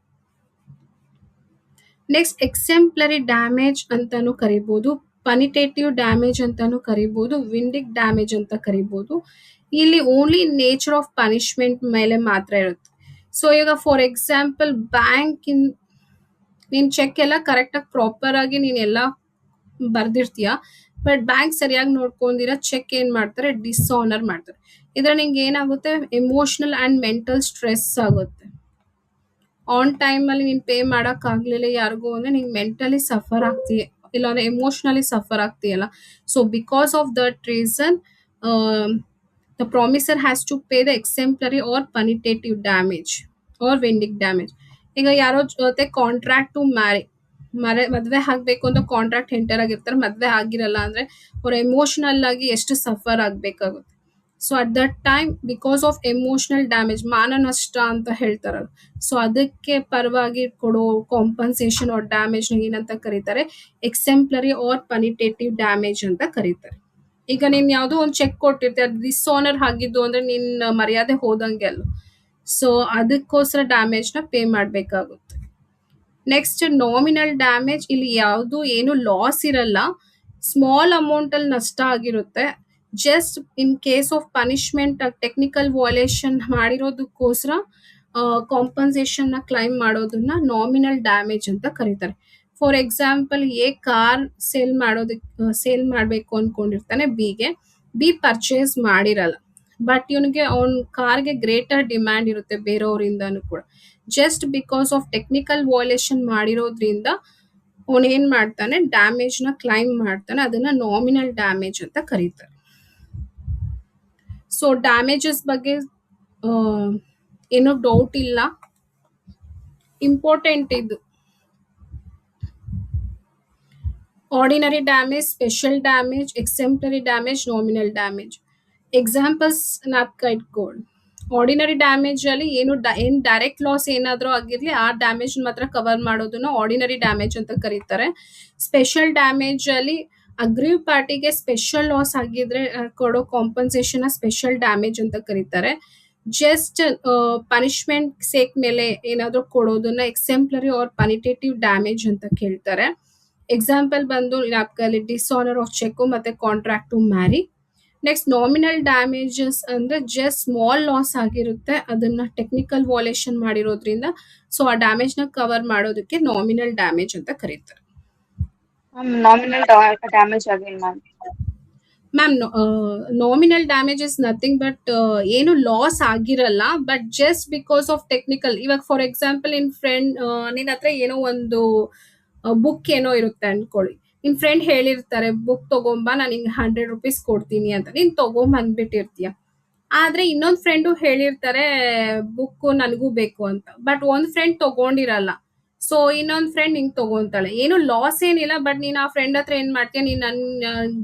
ನೆಕ್ಸ್ಟ್ ಎಕ್ಸೆಂಪ್ಲರಿ ಡ್ಯಾಮೇಜ್ ಅಂತಾನು ಕರಿಬಹುದು, ಪನಿಟೇಟಿವ್ ಡ್ಯಾಮೇಜ್ ಅಂತಾನು ಕರಿಬಹುದು, ವಿಂಡಿಕ್ ಡ್ಯಾಮೇಜ್ ಅಂತ ಕರಿಬಹುದು. ಇಲ್ಲಿ ಓನ್ಲಿ ನೇಚರ್ ಆಫ್ ಪನಿಷ್ಮೆಂಟ್ ಮೇಲೆ ಮಾತ್ರ ಇರುತ್ತೆ. ಸೊ ಈಗ ಫಾರ್ ಎಕ್ಸಾಂಪಲ್ ಬ್ಯಾಂಕ್ ನೀನ್ ಚೆಕ್ ಎಲ್ಲ ಕರೆಕ್ಟ್ ಆಗಿ ಪ್ರಾಪರ್ ಆಗಿ ನೀನ್ ಎಲ್ಲ ಬರ್ದಿರ್ತೀಯ, ಬಟ್ ಬ್ಯಾಂಕ್ ಸರಿಯಾಗಿ ನೋಡ್ಕೊಂಡಿರ ಚೆಕ್ ಏನ್ ಮಾಡ್ತಾರೆ, ಡಿಸ್ಆನರ್ ಮಾಡ್ತಾರೆ. ಇದ್ರ ನಿಂಗೆ ಏನಾಗುತ್ತೆ, ಎಮೋಷನಲ್ ಅಂಡ್ ಮೆಂಟಲ್ ಸ್ಟ್ರೆಸ್ ಆಗುತ್ತೆ. ಆನ್ ಟೈಮ್ ಅಲ್ಲಿ ನೀನ್ ಪೇ ಮಾಡಕ್ ಆಗ್ಲಿಲ್ಲ ಯಾರಿಗೂ ಅಂದ್ರೆ ನಿಂಗೆ ಮೆಂಟಲಿ ಸಫರ್ ಆಗ್ತೀಯ, ಇಲ್ಲಾಂದ್ರೆ ಎಮೋಷನಲಿ ಸಫರ್ ಆಗ್ತೀಯಲ್ಲ. So because of that reason the promisor has to pay the exemplary or punitive damage or vindictive damage. ಈಗ ಯಾರೋ ಜೊತೆ ಕಾಂಟ್ರಾಕ್ಟ್ ಟು ಮದ್ವೆ ಆಗ್ಬೇಕು ಅಂತ ಕಾಂಟ್ರಾಕ್ಟ್ ಎಂಟರ್ ಆಗಿರ್ತಾರೆ, ಮದ್ವೆ ಆಗಿರಲ್ಲ ಅಂದ್ರೆ ಅವ್ರ ಎಮೋಷನಲ್ ಆಗಿ ಎಷ್ಟು ಸಫರ್ ಆಗ್ಬೇಕಾಗುತ್ತೆ. So at that time because of emotional damage, ಮಾನನಷ್ಟ ಅಂತ ಹೇಳ್ತಾರಲ್ಲ, ಸೊ ಅದಕ್ಕೆ ಪರವಾಗಿ ಕೊಡೋ ಕಾಂಪನ್ಸೇಷನ್ ಆರ್ ಡ್ಯಾಮೇಜ್ ಏನಂತ ಕರೀತಾರೆ, ಎಕ್ಸೆಂಪ್ಲರಿ ಆರ್ ಪನಿಟೇಟಿವ್ ಡ್ಯಾಮೇಜ್ ಅಂತ ಕರೀತಾರೆ. ಈಗ ನೀನ್ ಯಾವ್ದೋ ಒಂದು ಚೆಕ್ ಕೊಟ್ಟಿರ್ತೀಯ, ಡಿಸ್ಆನರ್ ಆಗಿದ್ದು ಅಂದ್ರೆ ನಿನ್ ಮರ್ಯಾದೆ ಹೋದಂಗೆ ಅಲ್ಲ. ಸೊ ಅದಕ್ಕೋಸ್ಕರ ಡ್ಯಾಮೇಜ್ ನ ಪೇ ಮಾಡ್ಬೇಕಾಗುತ್ತೆ. ನೆಕ್ಸ್ಟ್ ನಾಮಿನಲ್ ಡ್ಯಾಮೇಜ್, ಇಲ್ಲಿ ಯಾವುದು ಏನು ಲಾಸ್ ಇರಲ್ಲ, ಸ್ಮಾಲ್ ಅಮೌಂಟ್ ಅಲ್ಲಿ ನಷ್ಟ ಆಗಿರುತ್ತೆ. Just in case of punishment technical violation ಮಾಡಿರೋದಕ್ಕೋಸ್ಕರ ಕಾಂಪನ್ಸೇಷನ್ ನ ಕ್ಲೈಮ್ ಮಾಡೋದನ್ನ ನಾಮಿನಲ್ ಡ್ಯಾಮೇಜ್ ಅಂತ ಕರೀತಾರೆ. ಫಾರ್ ಎಕ್ಸಾಂಪಲ್ ಕಾರ್ ಸೇಲ್ ಮಾಡಬೇಕು ಅನ್ಕೊಂಡಿರ್ತಾನೆ, ಬಿ ಪರ್ಚೇಸ್ ಮಾಡಿರಲ್ಲ, ಬಟ್ ಇವನಿಗೆ ಅವ್ನ ಕಾರ್ಗೆ ಗ್ರೇಟರ್ ಡಿಮ್ಯಾಂಡ್ ಇರುತ್ತೆ ಬೇರೆಯವರಿಂದನೂ ಕೂಡ. Just because of technical violation ಮಾಡಿರೋದ್ರಿಂದ ಅವನು ಏನ್ ಮಾಡ್ತಾನೆ, ಡ್ಯಾಮೇಜ್ ನ ಕ್ಲೈಮ್ ಮಾಡ್ತಾನೆ, ಅದನ್ನ ನಾಮಿನಲ್ ಡ್ಯಾಮೇಜ್ ಅಂತ ಕರೀತಾರೆ. ಸೊ ಡ್ಯಾಮೇಜಸ್ ಬಗ್ಗೆ ಏನೋ ಡೌಟ್ ಇಲ್ಲ, ಇಂಪಾರ್ಟೆಂಟ್ ಇದು. Ordinary damage, special damage, exemplary damage, nominal damage. Examples ನಾಪ್ಕ ಇಟ್ಕೊಳ್ಳಿ. ಆರ್ಡಿನರಿ ಡ್ಯಾಮೇಜ್ ಅಲ್ಲಿ ಏನ್ ಡೈರೆಕ್ಟ್ ಲಾಸ್ ಏನಾದ್ರೂ ಆಗಿರ್ಲಿ ಆ ಡ್ಯಾಮೇಜ್ ಮಾತ್ರ ಕವರ್ ಮಾಡೋದನ್ನ ಆರ್ಡಿನರಿ ಡ್ಯಾಮೇಜ್ ಅಂತ ಕರೀತಾರೆ. ಸ್ಪೆಷಲ್ ಡ್ಯಾಮೇಜ್ ಅಲ್ಲಿ ಅಗ್ರೀವ್ ಪಾರ್ಟಿಗೆ ಸ್ಪೆಷಲ್ ಲಾಸ್ ಆಗಿದ್ರೆ ಕೊಡೋ ಕಾಂಪನ್ಸೇಷನ್ ಸ್ಪೆಷಲ್ ಡ್ಯಾಮೇಜ್ ಅಂತ ಕರೀತಾರೆ. ಜಸ್ಟ್ ಪನಿಷ್ಮೆಂಟ್ ಸೇಕ್ ಮೇಲೆ ಏನಾದ್ರೂ ಕೊಡೋದನ್ನ ಎಕ್ಸೆಂಪ್ಲರಿ ಆರ್ ಪನಿಟೇಟಿವ್ ಡ್ಯಾಮೇಜ್ ಅಂತ ಕೇಳ್ತಾರೆ. ಎಕ್ಸಾಂಪಲ್ ಬಂದು ನಾಪ್ಕಲ್ಲಿ ಡಿಸ್ಆನರ್ ಆಫ್ ಚೆಕ್ ಮತ್ತೆ contract to marry. Next nominal damages ಅಂದ್ರೆ ಜಸ್ಟ್ ಸ್ಮಾಲ್ ಲಾಸ್ ಆಗಿರುತ್ತೆ, ಅದನ್ನ ಟೆಕ್ನಿಕಲ್ ವಯೋಲೇಷನ್ ಮಾಡಿರೋದ್ರಿಂದ ಸೊ ಆ ಡ್ಯಾಮೇಜ್ ನ ಕವರ್ ಮಾಡೋದಕ್ಕೆ ನಾಮಿನಲ್ ಡ್ಯಾಮೇಜ್ ಅಂತ ಕರೀತಾರೆ. Nominal damage again ma'am. Ma'am nominal damage is nothing but ಏನು ಲಾಸ್ ಆಗಿರಲ್ಲ, but just because of technical. ಇವಾಗ ಫಾರ್ ಎಕ್ಸಾಂಪಲ್ ನಿನ್ ಹತ್ರ ಏನೋ ಒಂದು ಬುಕ್ ಏನೋ ಇರುತ್ತೆ ಅನ್ಕೊಳ್ಳಿ, ನಿನ್ ಫ್ರೆಂಡ್ ಹೇಳಿರ್ತಾರೆ ಬುಕ್ ತಗೊಂಬ ನಾನು ಹಿಂಗ್ 100 rupees ಕೊಡ್ತೀನಿ ಅಂತ, ನೀನ್ ತಗೊಂಬಂದ್ಬಿಟ್ಟಿರ್ತೀಯ. ಆದ್ರೆ ಇನ್ನೊಂದ್ ಫ್ರೆಂಡು ಹೇಳಿರ್ತಾರೆ ಬುಕ್ ನನಗೂ ಬೇಕು ಅಂತ, ಬಟ್ ಒಂದ್ ಫ್ರೆಂಡ್ ತಗೊಂಡಿರಲ್ಲ. ಸೊ ಇನ್ನೊಂದ್ ಫ್ರೆಂಡ್ ಹಿಂಗ್ ತಗೊಂತಾಳೆ, ಏನು ಲಾಸ್ ಏನಿಲ್ಲ, ಬಟ್ ನೀನ್ ಆ ಫ್ರೆಂಡ್ ಹತ್ರ ಏನ್ ಮಾಡ್ತೀಯ, ನೀನ್ ನನ್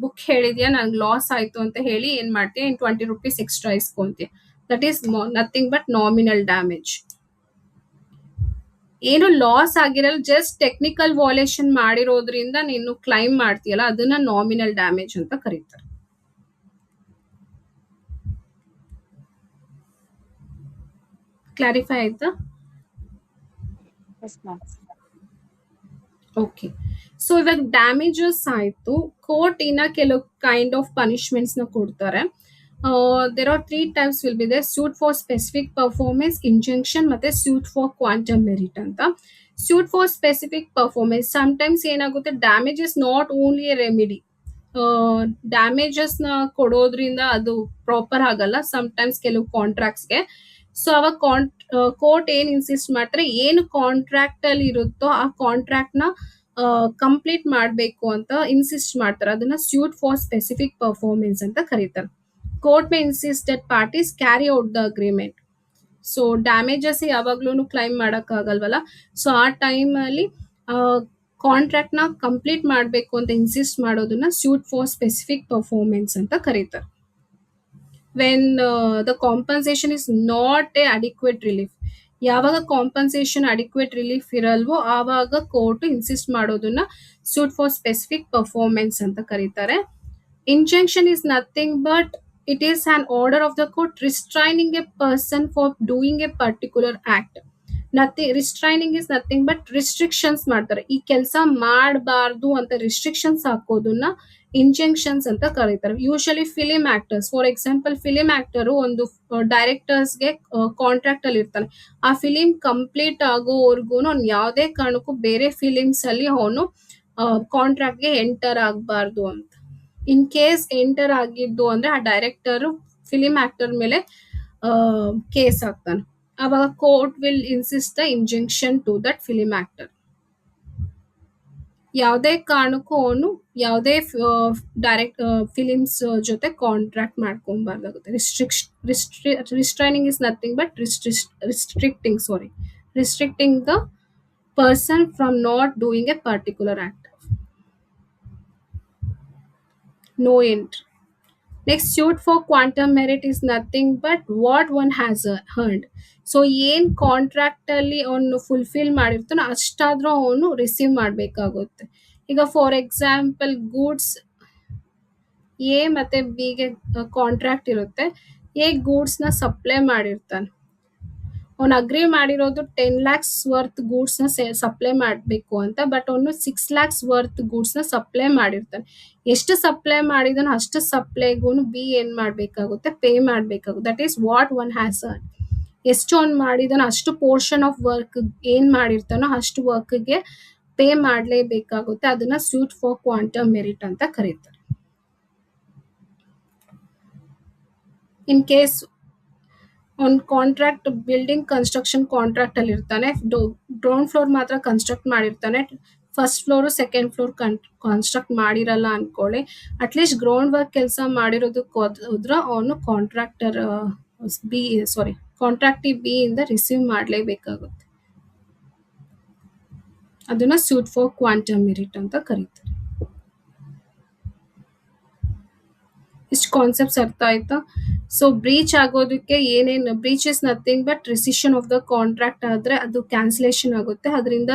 ಬುಕ್ ಹೇಳಿದ್ಯಾ ನನ್ಗೆ ಲಾಸ್ ಆಯ್ತು ಅಂತ ಹೇಳಿ ಏನ್ ಮಾಡ್ತೀಯ, 20 rupees ಎಕ್ಸ್ಟ್ರಾ ಇಸ್ಕೊಂತೀಯ. That is nothing but nominal damage. ಏನು ಲಾಸ್ ಆಗಿರಲ್ಲ, ಜಸ್ಟ್ ಟೆಕ್ನಿಕಲ್ ವಯೋಲೇಷನ್ ಮಾಡಿರೋದ್ರಿಂದ ನೀನು ಕ್ಲೈಮ್ ಮಾಡ್ತೀಯಲ್ಲ ಅದನ್ನ ನಾಮಿನಲ್ ಡ್ಯಾಮೇಜ್ ಅಂತ ಕರೀತಾರೆ. ಕ್ಲಾರಿಫೈ ಆಯ್ತಾ? Yes ma'am. ಓಕೆ. ಸೊ ಇವಾಗ ಡ್ಯಾಮೇಜಸ್ ಆಯ್ತು. ಕೋರ್ಟ್ ಇನ್ನ ಕೆಲವು ಕೈಂಡ್ ಆಫ್ ಪನಿಷ್ಮೆಂಟ್ಸ್ ನ ಕೊಡ್ತಾರೆ. There are 3 types will be there: suit for specific performance, injunction ಮತ್ತೆ ಸೂಟ್ ಫಾರ್ ಕ್ವಾಂಟಮ್ ಮೆರಿಟ್ ಅಂತ. Suit for specific performance sometimes ಏನಾಗುತ್ತೆ, damage is not only a remedy. Damages ನ ಕೊಡೋದ್ರಿಂದ ಅದು ಪ್ರಾಪರ್ ಆಗಲ್ಲ sometimes ಕೆಲವು ಕಾಂಟ್ರಾಕ್ಟ್ಸ್ಗೆ. ಸೊ ಅವಾಗ ಕೋರ್ಟ್ ಏನ್ ಇನ್ಸಿಸ್ಟ್ ಮಾಡ್ತಾರೆ, ಏನು ಕಾಂಟ್ರಾಕ್ಟ್ ಅಲ್ಲಿ ಇರುತ್ತೋ ಆ ಕಾಂಟ್ರಾಕ್ಟ್ ನ ಕಂಪ್ಲೀಟ್ ಮಾಡಬೇಕು ಅಂತ ಇನ್ಸಿಸ್ಟ್ ಮಾಡ್ತಾರೆ. ಅದನ್ನ ಸ್ಯೂಟ್ ಫಾರ್ ಸ್ಪೆಸಿಫಿಕ್ ಪರ್ಫಾರ್ಮೆನ್ಸ್ ಅಂತ ಕರೀತಾರೆ. Court may insist that parties carry out the agreement. So damages ಯಾವಾಗ್ಲೂ ಕ್ಲೈಮ್ ಮಾಡಕ್ ಆಗಲ್ವಲ್ಲ, ಸೊ ಆ ಟೈಮ್ ಅಲ್ಲಿ ಕಾಂಟ್ರಾಕ್ಟ್ ನ ಕಂಪ್ಲೀಟ್ ಮಾಡಬೇಕು ಅಂತ ಇನ್ಸಿಸ್ಟ್ ಮಾಡೋದನ್ನ ಸ್ಯೂಟ್ ಫಾರ್ ಸ್ಪೆಸಿಫಿಕ್ ಪರ್ಫಾರ್ಮೆನ್ಸ್ ಅಂತ ಕರೀತಾರೆ. When the compensation is not A adequate relief, ಯಾವಾಗ ಕಾಂಪನ್ಸೇಷನ್ ಅಡಿಕ್ವೇಟ್ ರಿಲೀಫ್ ಇರಲ್ವೋ ಆವಾಗ ಕೋರ್ಟ್ ಇನ್ಸಿಸ್ಟ್ ಮಾಡೋದನ್ನ ಸೂಟ್ ಫಾರ್ ಸ್ಪೆಸಿಫಿಕ್ ಪರ್ಫಾರ್ಮೆನ್ಸ್ ಅಂತ ಕರೀತಾರೆ. Injunction is nothing but it is on order of the court restraining A person for doing a particular act. Restraining is nothing but restrictions ಮಾಡ್ತಾರೆ, ಈ ಕೆಲಸ ಮಾಡಬಾರ್ದು ಅಂತ restrictions ಹಾಕೋದನ್ನ ಇಂಜಂಕ್ಷನ್ಸ್ ಅಂತ ಕರೀತಾರೆ. Usually film actors, for example film actor ಒಂದು ಡೈರೆಕ್ಟರ್ಸ್ಗೆ contract ಅಲ್ಲಿ ಇರ್ತಾನೆ, ಆ ಫಿಲಿಂ ಕಂಪ್ಲೀಟ್ ಆಗೋವರೆಗೂ ಅವ್ನು ಯಾವುದೇ ಕಾರಣಕ್ಕೂ ಬೇರೆ ಫಿಲಿಮ್ಸ್ ಅಲ್ಲಿ ಅವನು ಕಾಂಟ್ರಾಕ್ಟ್ಗೆ ಎಂಟರ್ ಆಗಬಾರ್ದು ಅಂತ. ಇನ್ ಕೇಸ್ ಎಂಟರ್ ಆಗಿದ್ದು ಅಂದ್ರೆ ಆ ಡೈರೆಕ್ಟರ್ ಫಿಲಿಂ ಆಕ್ಟರ್ ಮೇಲೆ ಕೇಸ್ ಹಾಕ್ತಾನೆ, ಅವಾಗ court will insist the injunction to that film actor. ಯಾವುದೇ ಕಾರಣಕ್ಕೂ ಅವನು ಯಾವುದೇ ಡೈರೆಕ್ಟ್ ಫಿಲಿಮ್ಸ್ ಜೊತೆ ಕಾಂಟ್ರಾಕ್ಟ್ ಮಾಡ್ಕೊಬಾರ್ದಾಗುತ್ತೆ. Restraining is nothing but restricting the person from not doing a particular act. No end. Next, suit for quantum merit is nothing but what one has earned. So ಏನ್ contract ಅಲ್ಲಿ ಅವನು fulfil ಮಾಡಿರ್ತಾನೋ ಅಷ್ಟಾದ್ರೂ ಅವನು receive ಮಾಡಬೇಕಾಗುತ್ತೆ. ಈಗ for example goods A ಮತ್ತೆ ಬಿಗೆ contract ಇರುತ್ತೆ, A goods ನ ಸಪ್ಲೈ ಮಾಡಿರ್ತಾನೆ, ಅವ್ನು ಅಗ್ರಿ ಮಾಡಿರೋದು 10 lakhs ವರ್ತ್ ಗೂಡ್ಸ್ ನ ಸಪ್ಲೈ ಮಾಡಬೇಕು ಅಂತ, ಬಟ್ ಅವನು 6 lakhs ವರ್ತ್ ಗೂಡ್ಸ್ ನ ಸಪ್ಲೈ ಮಾಡಿರ್ತಾನೆ. ಎಷ್ಟು ಸಪ್ಲೈ ಮಾಡಿದನೋ ಅಷ್ಟು ಸಪ್ಲೈಗೂ ಬಿ ಏನ್ ಮಾಡ್ಬೇಕಾಗುತ್ತೆ, ಪೇ ಮಾಡ್ಬೇಕಾಗುತ್ತೆ. That is what one has earn. ಎಷ್ಟು ಅವ್ನು ಮಾಡಿದನೋ ಅಷ್ಟು ಪೋರ್ಷನ್ ಆಫ್ ವರ್ಕ್ ಏನ್ ಮಾಡಿರ್ತಾನೋ ಅಷ್ಟು ವರ್ಕ್ಗೆ ಪೇ ಮಾಡಲೇಬೇಕಾಗುತ್ತೆ. ಅದನ್ನ ಸೂಟ್ ಫಾರ್ ಕ್ವಾಂಟಮ್ ಮೆರಿಟ್ ಅಂತ ಕರೀತಾರೆ. ಇನ್ ಕೇಸ್ ಒಂದು ಕಾಂಟ್ರಾಕ್ಟ್ ಬಿಲ್ಡಿಂಗ್ ಕನ್ಸ್ಟ್ರಕ್ಷನ್ ಕಾಂಟ್ರಾಕ್ಟ್ ಅಲ್ಲಿ ಇರ್ತಾನೆ, ಗ್ರೌಂಡ್ ಫ್ಲೋರ್ ಮಾತ್ರ ಕನ್ಸ್ಟ್ರಕ್ಟ್ ಮಾಡಿರ್ತಾನೆ, first floor second floor construct ಮಾಡಿರಲ್ಲ ಅನ್ಕೊಳ್ಳಿ, ಅಟ್ಲೀಸ್ಟ್ ಗ್ರೌಂಡ್ ವರ್ಕ್ ಕೆಲಸ ಮಾಡಿರೋದಕ್ಕೆ ಹೋದ್ರೆ ಅವನು ಕಾಂಟ್ರಾಕ್ಟಿ ಬಿ ಇಂದ ರಿಸೀವ್ ಮಾಡಲೇಬೇಕಾಗುತ್ತೆ. ಅದನ್ನ ಸೂಟ್ ಫಾರ್ ಕ್ವಾಂಟಮ್ ಮೆರಿಟ್ ಅಂತ ಕರೀತಾರೆ. ಇಷ್ಟು ಕಾನ್ಸೆಪ್ಟ್ಸ್ ಅರ್ಥ ಆಯ್ತಾ? ಸೊ ಬ್ರೀಚ್ ಆಗೋದಕ್ಕೆ ಏನೇನು, breach is nothing but recession of the contract ಆದ್ರೆ ಅದು ಕ್ಯಾನ್ಸಲೇಷನ್ ಆಗುತ್ತೆ. ಅದರಿಂದ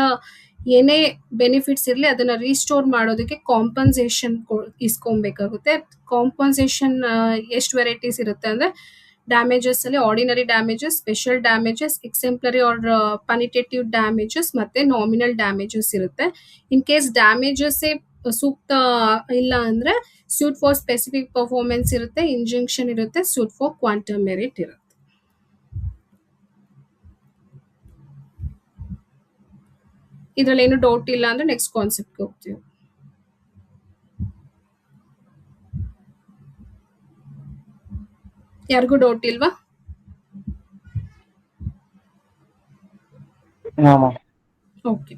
ಏನೇ ಬೆನಿಫಿಟ್ಸ್ ಇರಲಿ ಅದನ್ನ ರೀಸ್ಟೋರ್ ಮಾಡೋದಕ್ಕೆ ಕಾಂಪನ್ಸೇಷನ್ ಇಸ್ಕೊಬೇಕಾಗುತ್ತೆ. ಕಾಂಪನ್ಸೇಷನ್ ಎಷ್ಟು ವೆರೈಟೀಸ್ ಇರುತ್ತೆ ಅಂದ್ರೆ ಡ್ಯಾಮೇಜಸ್ ಅಲ್ಲಿ ordinary damages, special damages, exemplary or punitive damages ಮತ್ತೆ ನಾಮಿನಲ್ ಡ್ಯಾಮೇಜಸ್ ಇರುತ್ತೆ. ಇನ್ ಕೇಸ್ ಡ್ಯಾಮೇಜಸ್ ಸೂಕ್ತ ಇಲ್ಲ ಅಂದ್ರೆ ಸೂಟ್ ಫಾರ್ ಸ್ಪೆಸಿಫಿಕ್ ಪರ್ಫಾರ್ಮೆನ್ಸ್ ಇರುತ್ತೆ, ಇಂಜಂಕ್ಷನ್ ಇರುತ್ತೆ, ಸೂಟ್ ಫಾರ್ ಕ್ವಾಂಟಮ್ ಮೆರಿಟ್ ಇರುತ್ತೆ. ಇದ್ರಲ್ಲಿ ಏನು ಡೌಟ್ ಇಲ್ಲ ಅಂದ್ರೆ ನೆಕ್ಸ್ಟ್ ಕಾನ್ಸೆಪ್ಟ್ಗೆ ಹೋಗ್ತೀವಿ. ಯಾರಿಗೂ ಡೌಟ್ ಇಲ್ವಾ? ಓಕೆ,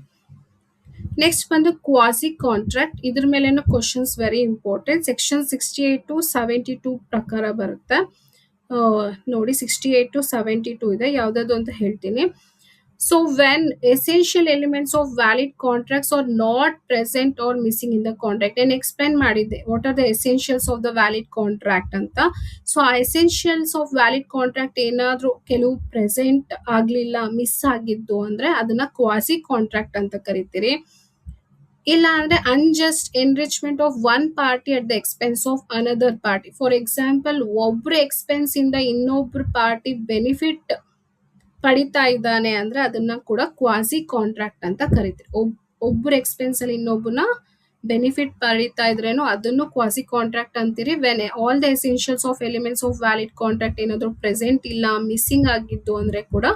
ನೆಕ್ಸ್ಟ್ ಬಂದು ಕ್ವಾಸಿ ಕಾಂಟ್ರಾಕ್ಟ್. ಇದ್ರ ಮೇಲೇನು questions very important. Section 68 to 72 ಪ್ರಕಾರ ಬರುತ್ತೆ ನೋಡಿ. 68 to 72 ಇದೆ, ಯಾವ್ದಾದ್ರು ಅಂತ ಹೇಳ್ತೀನಿ. So when essential elements of valid contracts are not present or missing in the contract. ನಾನು ಎಕ್ಸ್ಪ್ಲೈನ್ ಮಾಡಿದ್ದೆ what are the essentials of the valid contract ಅಂತ. ಸೊ ಆ ಎಸೆನ್ಷಿಯಲ್ಸ್ ಆಫ್ ವ್ಯಾಲಿಡ್ ಕಾಂಟ್ರಾಕ್ಟ್ ಏನಾದ್ರೂ ಕೆಲವು ಪ್ರೆಸೆಂಟ್ ಆಗ್ಲಿಲ್ಲ, ಮಿಸ್ ಆಗಿದ್ದು ಅಂದ್ರೆ ಅದನ್ನ ಕ್ವಾಸಿ ಕಾಂಟ್ರಾಕ್ಟ್ ಅಂತ ಕರಿತೀರಿ. ಇಲ್ಲ ಅಂದ್ರೆ unjust enrichment of one party at the expense of another party. For example ಒಬ್ರು ಎಕ್ಸ್ಪೆನ್ಸ್ ಇಂದ ಇನ್ನೊಬ್ರು ಪಾರ್ಟಿ ಬೆನಿಫಿಟ್ ಪಡಿತಾ ಇದ್ದಾನೆ ಅಂದ್ರೆ ಅದನ್ನ ಕೂಡ ಕ್ವಾಸಿ ಕಾಂಟ್ರಾಕ್ಟ್ ಅಂತ ಕರಿತೀವಿ. ಒಬ್ರು ಎಕ್ಸ್ಪೆನ್ಸ್ ಅಲ್ಲಿ ಇನ್ನೊಬ್ಬನ ಬೆನಿಫಿಟ್ ಪಡಿತಾ ಇದ್ರೇನು ಅದನ್ನು ಕ್ವಾಸಿ ಕಾಂಟ್ರಾಕ್ಟ್ ಅಂತೀರಿ. When all the essentials of elements of valid contract ಏನಾದ್ರು ಪ್ರೆಸೆಂಟ್ ಇಲ್ಲ, ಮಿಸ್ಸಿಂಗ್ ಆಗಿದ್ದು ಅಂದ್ರೆ ಕೂಡ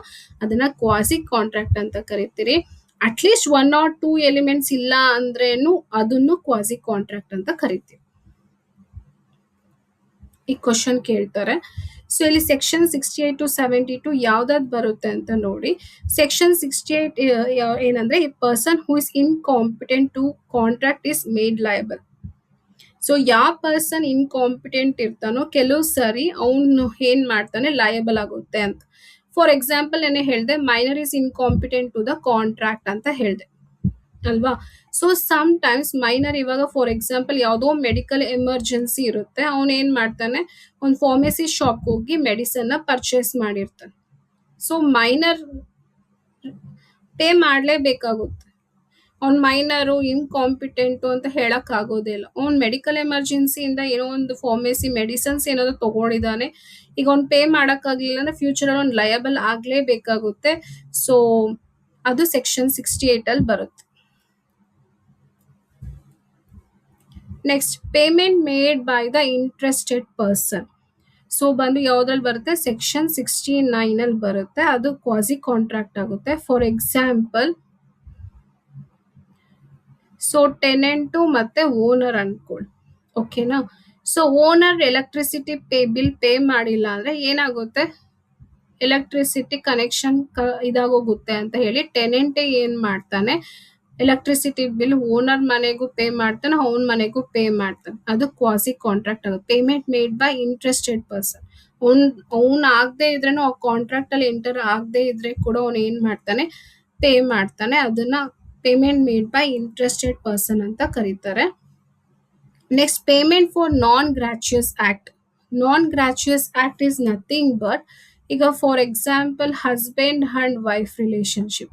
ಅದನ್ನ ಕ್ವಾಸಿ ಕಾಂಟ್ರಾಕ್ಟ್ ಅಂತ ಕರಿತೀರಿ. ಅಟ್ಲೀಸ್ಟ್ 1 or 2 ಎಲಿಮೆಂಟ್ಸ್ ಇಲ್ಲ ಅಂದ್ರೇನು ಅದನ್ನು ಕ್ವಾಸಿ ಕಾಂಟ್ರಾಕ್ಟ್ ಅಂತ ಕರಿತೀವಿ. ಈ ಕ್ವಶನ್ ಕೇಳ್ತಾರೆ. ಸೊ ಇಲ್ಲಿ ಸೆಕ್ಷನ್ 68 to 72 ಯಾವ್ದಾದ್ ಬರುತ್ತೆ ಅಂತ ನೋಡಿ. ಸೆಕ್ಷನ್ 68 ಏನಂದ್ರೆ person who is incompetent to contract is made liable. So ಯಾವ ಪರ್ಸನ್ ಇನ್ಕಾಂಪಿಟೆಂಟ್ ಇರ್ತಾನೋ ಕೆಲವು ಸರಿ ಅವನು ಏನ್ ಮಾಡ್ತಾನೆ ಲಯಬಲ್ ಆಗುತ್ತೆ ಅಂತ. ಫಾರ್ ಎಕ್ಸಾಂಪಲ್ ನಾನು ಹೇಳ್ದೆ minor is incompetent to the contract ಅಂತ ಹೇಳ್ದೆ ಅಲ್ವಾ. ಸೊ ಸಮ್ ಟೈಮ್ಸ್ ಮೈನರ್ ಇವಾಗ ಫಾರ್ ಎಕ್ಸಾಂಪಲ್ ಯಾವುದೋ ಮೆಡಿಕಲ್ ಎಮರ್ಜೆನ್ಸಿ ಇರುತ್ತೆ, ಅವನು ಏನ್ ಮಾಡ್ತಾನೆ ಒಂದು ಫಾರ್ಮಸಿ ಶಾಪ್ ಹೋಗಿ ಮೆಡಿಸನ್ ನ ಪರ್ಚೇಸ್ ಮಾಡಿರ್ತಾನೆ. ಸೊ ಮೈನರ್ ಪೇ ಮಾಡ್ಲೇಬೇಕಾಗುತ್ತೆ. ಅವ್ನ್ ಮೈನರು ಇನ್ಕಾಂಪಿಟೆಂಟು ಅಂತ ಹೇಳಕ್ ಆಗೋದಿಲ್ಲ. ಅವ್ನ್ ಮೆಡಿಕಲ್ ಎಮರ್ಜೆನ್ಸಿಯಿಂದ ಏನೋ ಒಂದು ಫಾರ್ಮಸಿ ಮೆಡಿಸನ್ಸ್ ಏನಾದ್ರು ತಗೊಂಡಿದ್ದಾನೆ, ಈಗ ಅವ್ನ್ ಪೇ ಮಾಡಕ್ಕಾಗ್ಲಿಲ್ಲ ಅಂದ್ರೆ ಫ್ಯೂಚರ್ ಅಲ್ಲಿ ಅವ್ನ್ ಲಯಬಲ್ ಆಗ್ಲೇಬೇಕಾಗುತ್ತೆ. ಸೊ ಅದು ಸೆಕ್ಷನ್ 68 ಅಲ್ಲಿ ಬರುತ್ತೆ. Next payment made by the interested person. So ಬಂದು ಯಾವ್ದ್ರಲ್ಲಿ ಬರುತ್ತೆ ಸೆಕ್ಷನ್ 69 ಅಲ್ಲಿ ಬರುತ್ತೆ. ಅದು ಕ್ವಾಸಿ ಕಾಂಟ್ರಾಕ್ಟ್ ಆಗುತ್ತೆ. ಫಾರ್ ಎಕ್ಸಾಂಪಲ್ ಸೊ ಟೆನೆಂಟು ಮತ್ತೆ ಓನರ್ ಅನ್ಕೊಳ್ಳಿ, ಓಕೆನಾ. So owner electricity bill pay ಮಾಡಿಲ್ಲ ಅಂದ್ರೆ ಏನಾಗುತ್ತೆ, ಎಲೆಕ್ಟ್ರಿಸಿಟಿ ಕನೆಕ್ಷನ್ ಇದಾಗೋಗುತ್ತೆ ಅಂತ ಹೇಳಿ ಟೆನೆಂಟ್ ಏನ್ ಮಾಡ್ತಾನೆ ಎಲೆಕ್ಟ್ರಿಸಿಟಿ ಬಿಲ್ ಓನರ್ ಮನೆಗೂ ಪೇ ಮಾಡ್ತಾನೆ, ಅವನ್ ಮನೆಗೂ ಪೇ ಮಾಡ್ತಾನೆ. ಅದು ಕ್ವಾಸಿ ಕಾಂಟ್ರಾಕ್ಟ್ ಆಗುತ್ತೆ. Payment made by interested person. ಅವ್ನ್ ಆಗದೆ ಇದ್ರೇನು ಆ ಕಾಂಟ್ರಾಕ್ಟ್ ಅಲ್ಲಿ ಎಂಟರ್ ಆಗದೆ ಇದ್ರೆ ಕೂಡ ಅವ್ನ್ ಏನ್ ಮಾಡ್ತಾನೆ ಪೇ ಮಾಡ್ತಾನೆ. ಅದನ್ನ payment made by interested person ಅಂತ ಕರೀತಾರೆ. Next payment for non gratuitous act. Non gratuitous act is nothing but ಈಗ for example husband and wife relationship.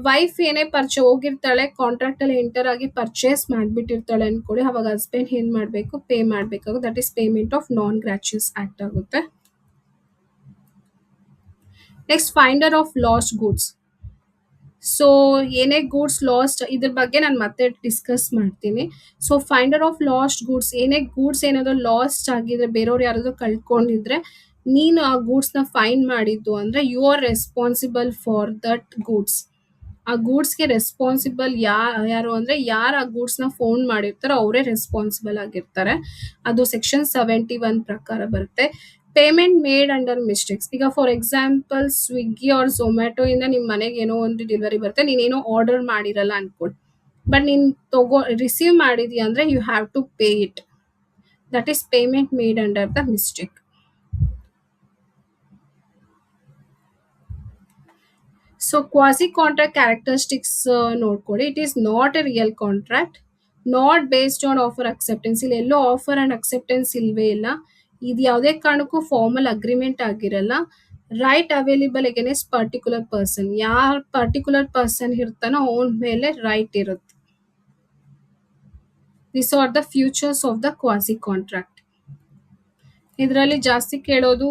Wife ಏನೇ ಹೋಗಿರ್ತಾಳೆ ಕಾಂಟ್ರಾಕ್ಟ್ ಅಲ್ಲಿ ಎಂಟರ್ ಆಗಿ ಪರ್ಚೇಸ್ ಮಾಡ್ಬಿಟ್ಟಿರ್ತಾಳೆ ಅನ್ಕೊಳ್ಳಿ, ಅವಾಗ ಹಸ್ಬೆಂಡ್ ಏನ್ ಮಾಡ್ಬೇಕು ಪೇ ಮಾಡ್ಬೇಕಾಗುತ್ತೆ. That is payment of non gratuitous act ಆಗುತ್ತೆ. Next finder of lost goods. So ಏನೇ ಗೂಡ್ಸ್ ಲಾಸ್ಟ್ ಇದ್ರ ಬಗ್ಗೆ ನಾನು ಮತ್ತೆ ಡಿಸ್ಕಸ್ ಮಾಡ್ತೀನಿ. So finder of lost goods, ಏನೇ ಗೂಡ್ಸ್ ಏನಾದ್ರು ಲಾಸ್ಟ್ ಆಗಿದ್ರೆ ಬೇರೆಯವ್ರು ಯಾರಾದ್ರೂ ಕಳ್ಕೊಂಡಿದ್ರೆ ನೀನು ಆ ಗೂಡ್ಸ್ ನ ಫೈಂಡ್ ಮಾಡಿದ್ದು ಅಂದ್ರೆ you are responsible for that goods. ಆ ಗೂಡ್ಸ್ಗೆ ರೆಸ್ಪಾನ್ಸಿಬಲ್ ಯಾರು ಅಂದ್ರೆ ಯಾರು ಆ ಗೂಡ್ಸ್ ನ ಫೋನ್ ಮಾಡಿರ್ತಾರೋ ಅವರೇ ರೆಸ್ಪಾನ್ಸಿಬಲ್ ಆಗಿರ್ತಾರೆ. ಅದು ಸೆಕ್ಷನ್ 71 ಪ್ರಕಾರ ಬರುತ್ತೆ. Payment made under mistakes. ಈಗ for example Swiggy or Zomato ಇಂದ ನಿಮ್ ಮನೆಗೆ ಏನೋ ಒಂದು ಡೆಲಿವರಿ ಬರುತ್ತೆ, ನೀನೇನೋ ಆರ್ಡರ್ ಮಾಡಿರಲ್ಲ ಅನ್ಕೊಳ್ಳಿ, ಬಟ್ ನೀನ್ ರಿಸೀವ್ ಮಾಡಿದ್ಯಾ ಅಂದ್ರೆ you have to pay it. That is payment made under the mistake. So quasi contract characteristics ನೋಡ್ಕೊಳ್ಳಿ. It is not a real contract, not based on offer acceptance. ಇಲ್ಲಿ ಎಲ್ಲೋ ಆಫರ್ ಅಂಡ್ ಅಕ್ಸೆಪ್ಟೆನ್ಸ್ ಇಲ್ವೇ ಇಲ್ಲ. ಇದು ಯಾವುದೇ ಕಾರಣಕ್ಕೂ ಫಾರ್ಮಲ್ ಅಗ್ರಿಮೆಂಟ್ ಆಗಿರಲ್ಲ. Right available against particular person. ಯಾರ್ ಪರ್ಟಿಕ್ಯುಲರ್ ಪರ್ಸನ್ ಇರ್ತಾನೋ ಅವನ ಮೇಲೆ ರೈಟ್ ಇರುತ್ತೆ. This are the features of the quasi contract. ಇದರಲ್ಲಿ ಜಾಸ್ತಿ ಕೇಳೋದು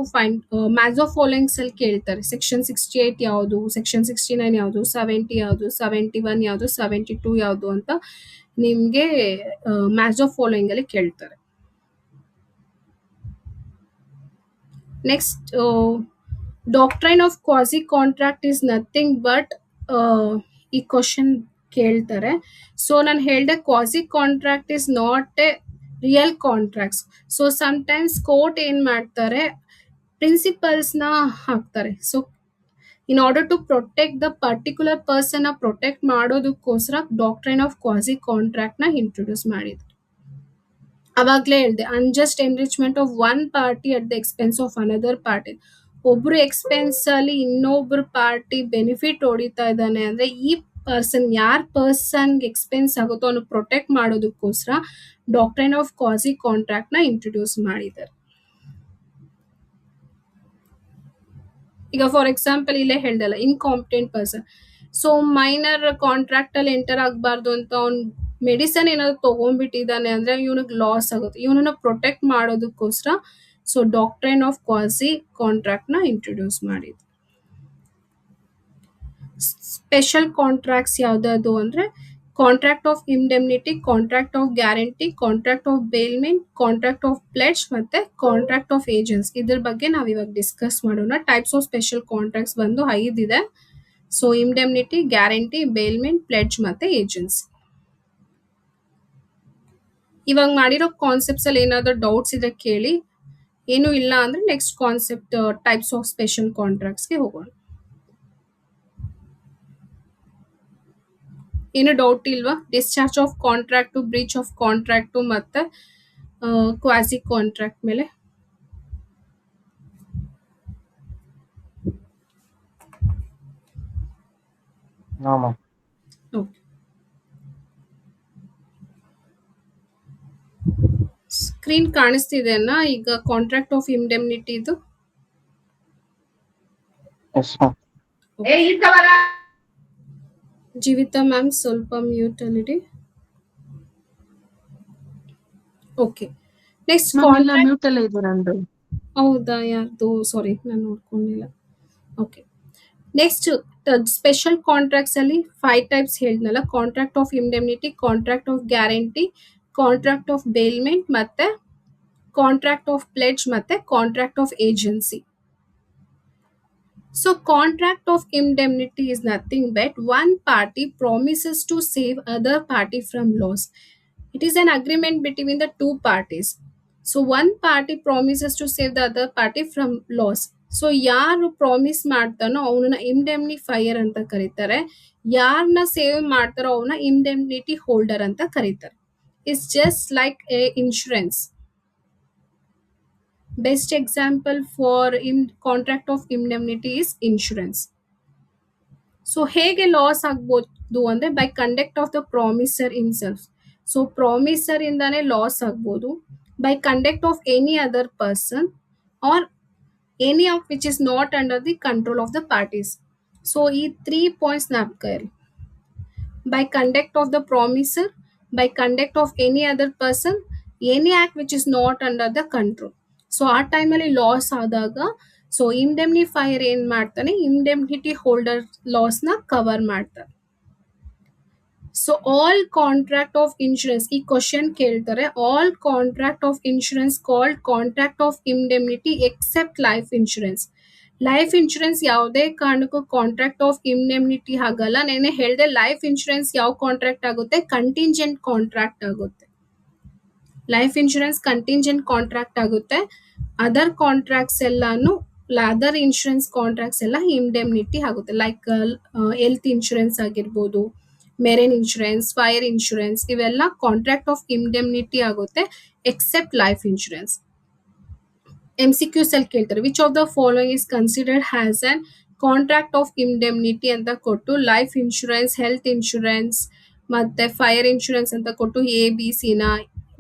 ಮ್ಯಾಕ್ಸೋ ಫಾಲೋಯಿಂಗ್ಸ್ ಅಲ್ಲಿ ಕೇಳ್ತಾರೆ. ಸೆಕ್ಷನ್ 68 ಯಾವುದು, ಸೆಕ್ಷನ್ 69 ಯಾವುದು, 70 ಯಾವುದು, 71 ಯಾವುದು, 72 ಯಾವುದು ಅಂತ ನಿಮ್ಗೆ ಮ್ಯಾಕ್ಸೋ ಫಾಲೋಯಿಂಗ್ ಅಲ್ಲಿ ಕೇಳ್ತಾರೆ. Next doctrine of quasi contract is nothing but ಈ ಕ್ವಶನ್ ಕೇಳ್ತಾರೆ. ಸೊ ನಾನು ಹೇಳ್ದೆ quasi contract is not a real contracts. So sometimes court ಏನ್ ಮಾಡ್ತಾರೆ ಪ್ರಿನ್ಸಿಪಲ್ಸ್ ನ ಹಾಕ್ತಾರೆ. So in order to protect the particular person protect ಮಾಡೋದಕ್ಕೋಸ್ಕರ ಡಾಕ್ಟ್ರೈನ್ ಆಫ್ ಕ್ವಾಸಿ ಕಾಂಟ್ರಾಕ್ಟ್ ನ ಇಂಟ್ರೊಡ್ಯೂಸ್ ಮಾಡಿದ್ರು. ಅವಾಗ್ಲೇ ಹೇಳ್ದೆ unjust enrichment of one party at the expense of another party. ಒಬ್ರು ಎಕ್ಸ್ಪೆನ್ಸ್ ಅಲ್ಲಿ ಇನ್ನೊಬ್ರು ಪಾರ್ಟಿ ಬೆನಿಫಿಟ್ ಹೊಡಿತಾ ಇದ್ದಾನೆ ಅಂದ್ರೆ ಈ ಪರ್ಸನ್ ಯಾರ್ ಪರ್ಸನ್ಗೆ ಎಕ್ಸ್ಪೆನ್ಸ್ ಆಗುತ್ತೋ ಅವನು ಪ್ರೊಟೆಕ್ಟ್ ಮಾಡೋದಕ್ಕೋಸ್ಕರ ಡಾಕ್ಟ್ರೈನ್ ಆಫ್ ಕ್ವಾಸಿ ಕಾಂಟ್ರಾಕ್ಟ್ ನ ಇಂಟ್ರೊಡ್ಯೂಸ್ ಮಾಡಿದ್ದಾರೆ. ಈಗ ಫಾರ್ ಎಕ್ಸಾಂಪಲ್ ಇಲ್ಲೇ ಹೇಳ್ದಲ್ಲ incompetent person. So minor contract ಅಲ್ಲಿ ಎಂಟರ್ ಆಗಬಾರ್ದು ಅಂತ ಅವ್ನ್ ಮೆಡಿಸನ್ ಏನಾದ್ರು ತಗೊಂಡ್ಬಿಟ್ಟಿದ್ದಾನೆ ಅಂದ್ರೆ ಇವನಿಗೆ ಲಾಸ್ ಆಗುತ್ತೆ. ಇವನನ್ನ ಪ್ರೊಟೆಕ್ಟ್ ಮಾಡೋದಕ್ಕೋಸ್ಕರ so doctrine of quasi contract ನ ಇಂಟ್ರೊಡ್ಯೂಸ್ ಮಾಡಿದ್ರು. ಸ್ಪೆಷಲ್ ಕಾಂಟ್ರಾಕ್ಟ್ಸ್ ಯಾವ್ದು ಅಂದ್ರೆ contract of indemnity, contract of guarantee, contract of ಬೇಲ್ಮೆಂಟ್, contract of pledge ಮತ್ತೆ ಕಾಂಟ್ರಾಕ್ಟ್ ಆಫ್ ಏಜೆನ್ಸ್. ಇದ್ರ ಬಗ್ಗೆ ನಾವ್ ಇವಾಗ ಡಿಸ್ಕಸ್ ಮಾಡೋಣ. ಟೈಪ್ಸ್ ಆಫ್ ಸ್ಪೆಷಲ್ ಕಾಂಟ್ರಾಕ್ಟ್ಸ್ ಬಂದು 5 ಇದೆ. ಸೊ ಇಂಡೆಮ್ನಿಟಿ, ಗ್ಯಾರಂಟಿ, ಬೇಲ್ಮೆಂಟ್, ಪ್ಲೆಡ್ಜ್ ಮತ್ತೆ ಏಜೆನ್ಸಿ. ಇವಾಗ ಮಾಡಿರೋ ಕಾನ್ಸೆಪ್ಟ್ಸ್ ಅಲ್ಲಿ ಏನಾದ್ರು ಡೌಟ್ಸ್ ಇದ್ರೆ ಕೇಳಿ. ಏನು ಇಲ್ಲ ಅಂದ್ರೆ next concept types of special ಕಾಂಟ್ರಾಕ್ಟ್ಸ್ಗೆ ಹೋಗೋಣ. ಏನು ಡೌಟ್ ಇಲ್ವಾ? Discharge of contract, breach of contract ಮತ್ತೆ ಕ್ವಾಸಿ ಕಾಂಟ್ರಾಕ್ಟ್ ಮೇಲೆ. No. ಓಕೆ, ಸ್ಕ್ರೀನ್ ಕಾಣಿಸ್ತಿದೆನಾ ಈಗ ಕಾಂಟ್ರಾಕ್ಟ್ ಆಫ್ ಇಂಡೆಮ್ನಿಟಿದು? Yes, ma'am. ಜೀವಿತಾ ಮ್ಯಾಮ್ ಸ್ವಲ್ಪ ಮ್ಯೂಟ್ ಅಲ್ಲಿ. Okay, next contract. ಮ್ಯೂಟ್ ಅಲ್ಲೇ ಇದೆ ನಂದು. ಹೌದಾ, ಯಾರ್ದು? ಸಾರಿ, ನಾನು ನೋಡ್ಕೊಂಡಿಲ್ಲ. ಓಕೆ, ನೆಕ್ಸ್ಟ್ ಸ್ಪೆಷಲ್ ಕಾಂಟ್ರಾಕ್ಟ್ಸ್ ಅಲ್ಲಿ 5 ಟೈಪ್ಸ್ ಹೇಳಿದ್ನಲ್ಲ: contract of indemnity, contract of guarantee, contract of bailment, ಮತ್ತೆ ಕಾಂಟ್ರಾಕ್ಟ್ ಆಫ್ ಪ್ಲೆಡ್ಜ್, ಮತ್ತೆ contract of agency. So contract of indemnity is nothing but one party promises to save other party from loss. It is an agreement between the two parties. So one party promises to save the other party from loss. So ಯಾರು promise ಮಾಡ್ತಾನೋ ಅವನನ್ನ ಇಂಡೆಮ್ನಿಫೈಯರ್ ಅಂತ ಕರೀತಾರೆ. ಯಾರನ್ನ save ಮಾಡ್ತಾರೋ ಅವನ indemnity holder ಅಂತ ಕರೀತಾರೆ. It's just like a insurance. Best example for contract of indemnity is insurance. So ಹೇಗೆ ಲಾಸ್ ಆಗ್ಬೋದು ಅಂದ್ರೆ by conduct of the promisor himself. So promisor ಇಂದಾನೆ ಲಾಸ್ ಆಗ್ಬೋದು, by conduct of any other person or any of which is not under the control of the parties. So ಈ 3 points ಜ್ಞಾಪಕ: by conduct of the promiser, by conduct of any other person, any act which is not under the control. So ಆ ಟೈಮಲ್ಲಿ loss ಆದಾಗ so indemnifier ಏನ್ ಮಾಡ್ತಾನೆ, indemnity holder ಲಾಸ್ನ cover ಮಾಡ್ತಾರೆ. So all contract of insurance, ಈ question ಕೇಳ್ತಾರೆ, all contract of insurance called contract of indemnity except life insurance. Life insurance ಯಾವುದೇ ಕಾರಣಕ್ಕೂ ಕಾಂಟ್ರಾಕ್ಟ್ ಆಫ್ ಇಂಡೆಮ್ನಿಟಿ ಆಗಲ್ಲ. ನೆನೆ ಹೇಳಿದೆ ಲೈಫ್ ಇನ್ಶೂರೆನ್ಸ್ ಯಾವ ಕಾಂಟ್ರಾಕ್ಟ್ ಆಗುತ್ತೆ, ಕಂಟಿಂಜೆಂಟ್ ಕಾಂಟ್ರಾಕ್ಟ್ ಆಗುತ್ತೆ. ಲೈಫ್ ಇನ್ಶೂರೆನ್ಸ್ ಕಂಟಿಂಜೆಂಟ್ ಕಾಂಟ್ರಾಕ್ಟ್ ಆಗುತ್ತೆ. ಅದರ್ ಕಾಂಟ್ರಾಕ್ಟ್ಸ್ ಎಲ್ಲಾನು, ಅದರ್ ಇನ್ಶೂರೆನ್ಸ್ ಕಾಂಟ್ರಾಕ್ಟ್ಸ್ ಎಲ್ಲ ಇಂಡೆಮ್ನಿಟಿ ಆಗುತ್ತೆ. ಲೈಕ್ ಹೆಲ್ತ್ ಇನ್ಶೂರೆನ್ಸ್ ಆಗಿರ್ಬೋದು, ಮೆರೈನ್ ಇನ್ಶೂರೆನ್ಸ್, ಫೈರ್ ಇನ್ಶೂರೆನ್ಸ್, ಇವೆಲ್ಲ ಕಾಂಟ್ರಾಕ್ಟ್ ಆಫ್ ಇಂಡೆಮ್ನಿಟಿ ಆಗುತ್ತೆ ಎಕ್ಸೆಪ್ಟ್ ಲೈಫ್ ಇನ್ಶೂರೆನ್ಸ್. MCQs ಅಲ್ಲಿ ಕೇಳ್ತಾರೆ, which of the following is considered has an contract of indemnity ಅಂತ ಕೊಟ್ಟು ಲೈಫ್ ಇನ್ಶೂರೆನ್ಸ್, ಹೆಲ್ತ್ ಇನ್ಶೂರೆನ್ಸ್ ಮತ್ತೆ ಫೈರ್ ಇನ್ಶೂರೆನ್ಸ್ ಅಂತ ಕೊಟ್ಟು